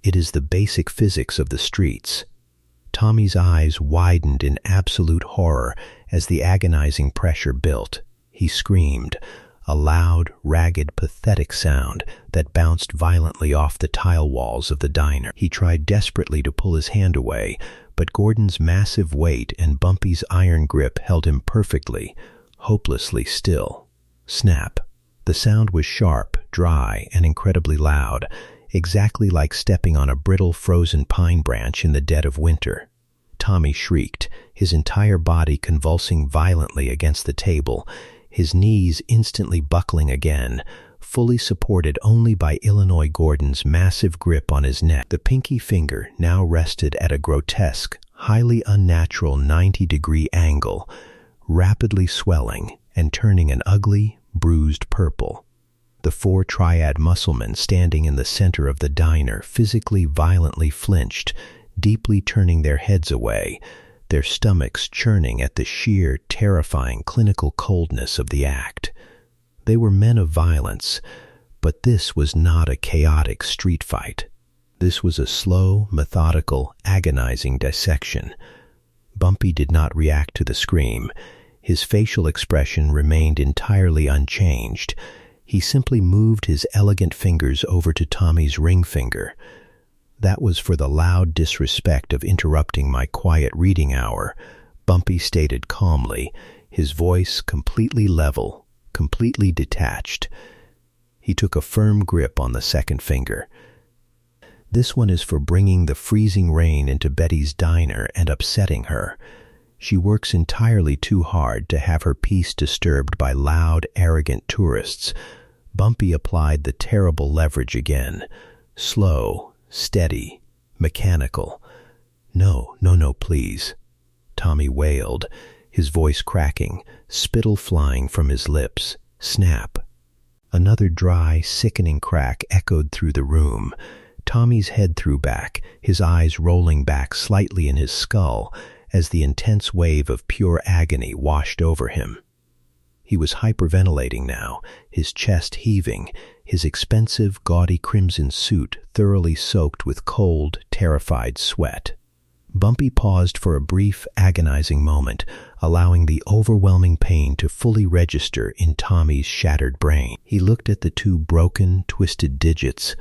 It is the basic physics of the streets. Tommy's eyes widened in absolute horror as the agonizing pressure built. He screamed, a loud, ragged, pathetic sound that bounced violently off the tile walls of the diner. He tried desperately to pull his hand away, but Gordon's massive weight and Bumpy's iron grip held him perfectly, hopelessly still. Snap. The sound was sharp, dry, and incredibly loud, exactly like stepping on a brittle frozen pine branch in the dead of winter. Tommy shrieked, his entire body convulsing violently against the table, his knees instantly buckling again, fully supported only by Illinois Gordon's massive grip on his neck. The pinky finger now rested at a grotesque, highly unnatural 90-degree angle, rapidly swelling and turning an ugly, bruised purple. The four triad musclemen standing in the center of the diner physically violently flinched, deeply turning their heads away, their stomachs churning at the sheer, terrifying clinical coldness of the act. They were men of violence, but this was not a chaotic street fight. This was a slow, methodical, agonizing dissection. Bumpy did not react to the scream. His facial expression remained entirely unchanged. He simply moved his elegant fingers over to Tommy's ring finger. That was for the loud disrespect of interrupting my quiet reading hour, Bumpy stated calmly, his voice completely level, completely detached. He took a firm grip on the second finger. This one is for bringing the freezing rain into Betty's diner and upsetting her. She works entirely too hard to have her peace disturbed by loud, arrogant tourists. Bumpy applied the terrible leverage again. Slow, steady, mechanical. No, please. Tommy wailed, his voice cracking, spittle flying from his lips. Snap. Another dry, sickening crack echoed through the room. Tommy's head threw back, his eyes rolling back slightly in his skull as the intense wave of pure agony washed over him. He was hyperventilating now, his chest heaving, his expensive, gaudy crimson suit thoroughly soaked with cold, terrified sweat. Bumpy paused for a brief, agonizing moment, allowing the overwhelming pain to fully register in Tommy's shattered brain. He looked at the two broken, twisted digits.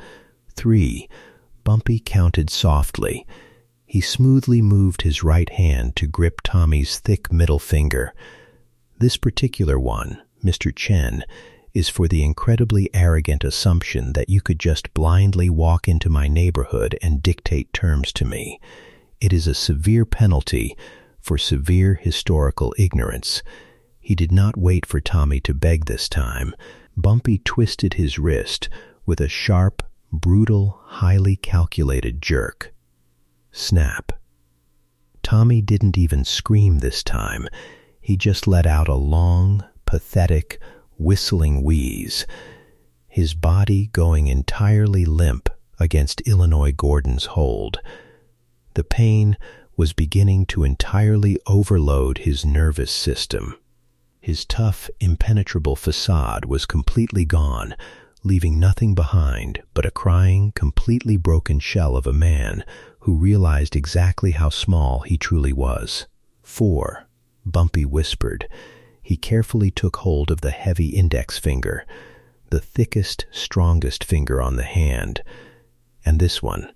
3. Bumpy counted softly. He smoothly moved his right hand to grip Tommy's thick middle finger. This particular one, Mr. Chen, is for the incredibly arrogant assumption that you could just blindly walk into my neighborhood and dictate terms to me. It is a severe penalty for severe historical ignorance. He did not wait for Tommy to beg this time. Bumpy twisted his wrist with a sharp, brutal, highly calculated jerk. Snap. Tommy didn't even scream this time. He just let out a long, pathetic, whistling wheeze, his body going entirely limp against Illinois Gordon's hold. The pain was beginning to entirely overload his nervous system. His tough, impenetrable facade was completely gone, leaving nothing behind but a crying, completely broken shell of a man who realized exactly how small he truly was. 4. Bumpy whispered. He carefully took hold of the heavy index finger, the thickest, strongest finger on the hand. And this one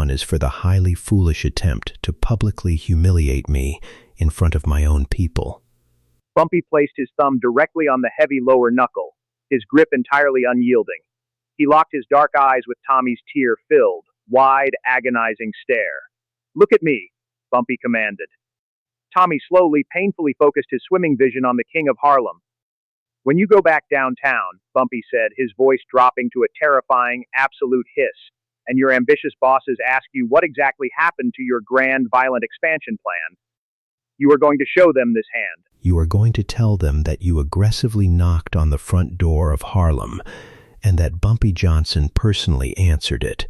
is for the highly foolish attempt to publicly humiliate me in front of my own people. Bumpy placed his thumb directly on the heavy lower knuckle, his grip entirely unyielding. He locked his dark eyes with Tommy's tear-filled, wide, agonizing stare. "Look at me," Bumpy commanded. Tommy slowly, painfully focused his swimming vision on the king of Harlem. "When you go back downtown," Bumpy said, his voice dropping to a terrifying, absolute hiss, "and your ambitious bosses ask you what exactly happened to your grand, violent expansion plan, you are going to show them this hand. You are going to tell them that you aggressively knocked on the front door of Harlem and that Bumpy Johnson personally answered it.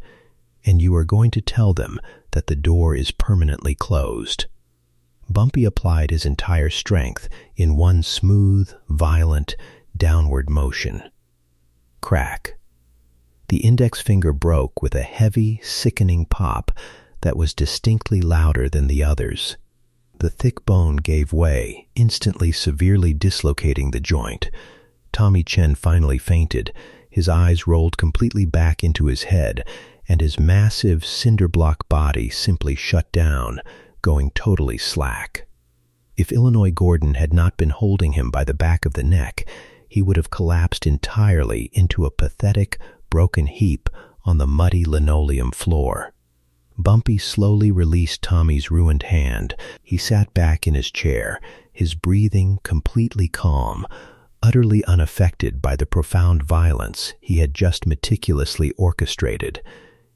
And you are going to tell them that the door is permanently closed." Bumpy applied his entire strength in one smooth, violent, downward motion. Crack. The index finger broke with a heavy, sickening pop that was distinctly louder than the others. The thick bone gave way, instantly severely dislocating the joint. Tommy Chen finally fainted. His eyes rolled completely back into his head, and his massive cinder-block body simply shut down, going totally slack. If Illinois Gordon had not been holding him by the back of the neck, he would have collapsed entirely into a pathetic, broken heap on the muddy linoleum floor. Bumpy slowly released Tommy's ruined hand. He sat back in his chair, his breathing completely calm, utterly unaffected by the profound violence he had just meticulously orchestrated.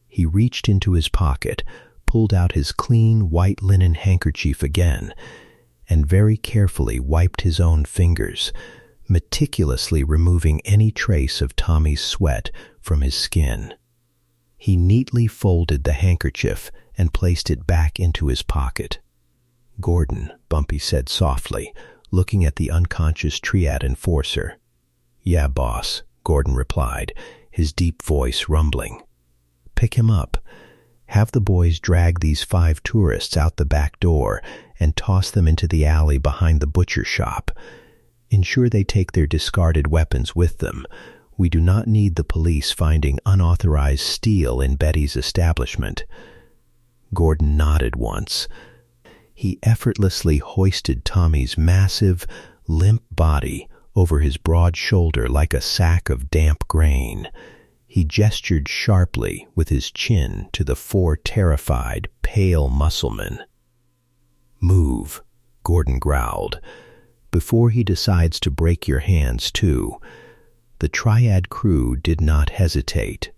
He reached into his pocket, pulled out his clean white linen handkerchief again and very carefully wiped his own fingers, meticulously removing any trace of Tommy's sweat from his skin. He neatly folded the handkerchief and placed it back into his pocket. "Gordon," Bumpy said softly, looking at the unconscious triad enforcer. "Yeah, boss," Gordon replied, his deep voice rumbling. "Pick him up. Have the boys drag these 5 tourists out the back door and toss them into the alley behind the butcher shop. Ensure they take their discarded weapons with them. We do not need the police finding unauthorized steel in Betty's establishment." Gordon nodded once. He effortlessly hoisted Tommy's massive, limp body over his broad shoulder like a sack of damp grain. He gestured sharply with his chin to the 4 terrified, pale musclemen. "Move," Gordon growled, "before he decides to break your hands too." The triad crew did not hesitate.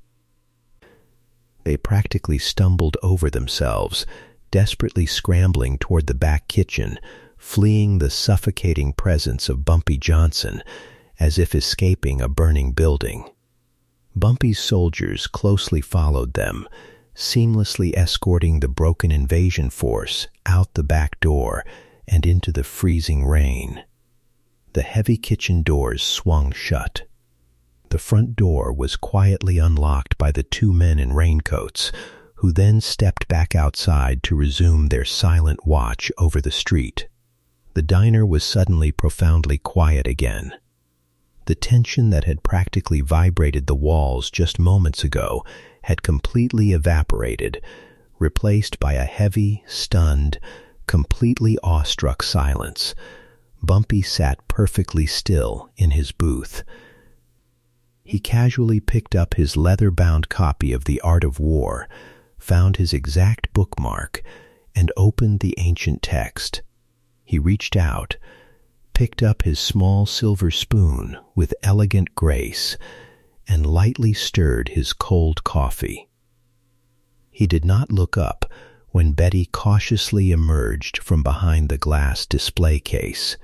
They practically stumbled over themselves, desperately scrambling toward the back kitchen, fleeing the suffocating presence of Bumpy Johnson, as if escaping a burning building. Bumpy's soldiers closely followed them, seamlessly escorting the broken invasion force out the back door and into the freezing rain. The heavy kitchen doors swung shut. The front door was quietly unlocked by the 2 men in raincoats, who then stepped back outside to resume their silent watch over the street. The diner was suddenly profoundly quiet again. The tension that had practically vibrated the walls just moments ago had completely evaporated, replaced by a heavy, stunned, completely awestruck silence. Bumpy sat perfectly still in his booth. He casually picked up his leather-bound copy of The Art of War, found his exact bookmark, and opened the ancient text. He reached out, picked up his small silver spoon with elegant grace, and lightly stirred his cold coffee. He did not look up when Betty cautiously emerged from behind the glass display case.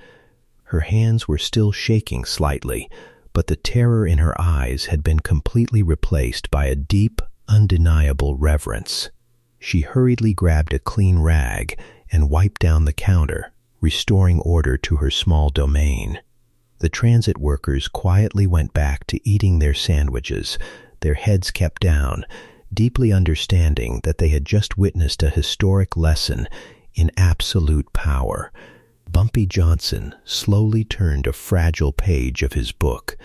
Her hands were still shaking slightly, but the terror in her eyes had been completely replaced by a deep, undeniable reverence. She hurriedly grabbed a clean rag and wiped down the counter, restoring order to her small domain. The transit workers quietly went back to eating their sandwiches, their heads kept down, deeply understanding that they had just witnessed a historic lesson in absolute power. Bumpy Johnson slowly turned a fragile page of his book.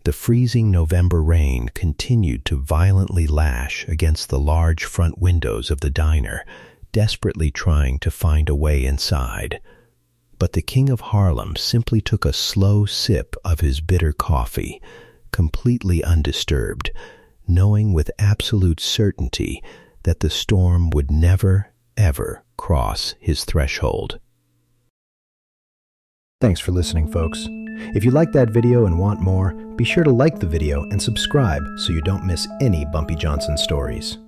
The freezing November rain continued to violently lash against the large front windows of the diner, desperately trying to find a way inside. But the King of Harlem simply took a slow sip of his bitter coffee, completely undisturbed, knowing with absolute certainty that the storm would never, ever cross his threshold. Thanks for listening, folks. If you liked that video and want more, be sure to like the video and subscribe so you don't miss any Bumpy Johnson stories.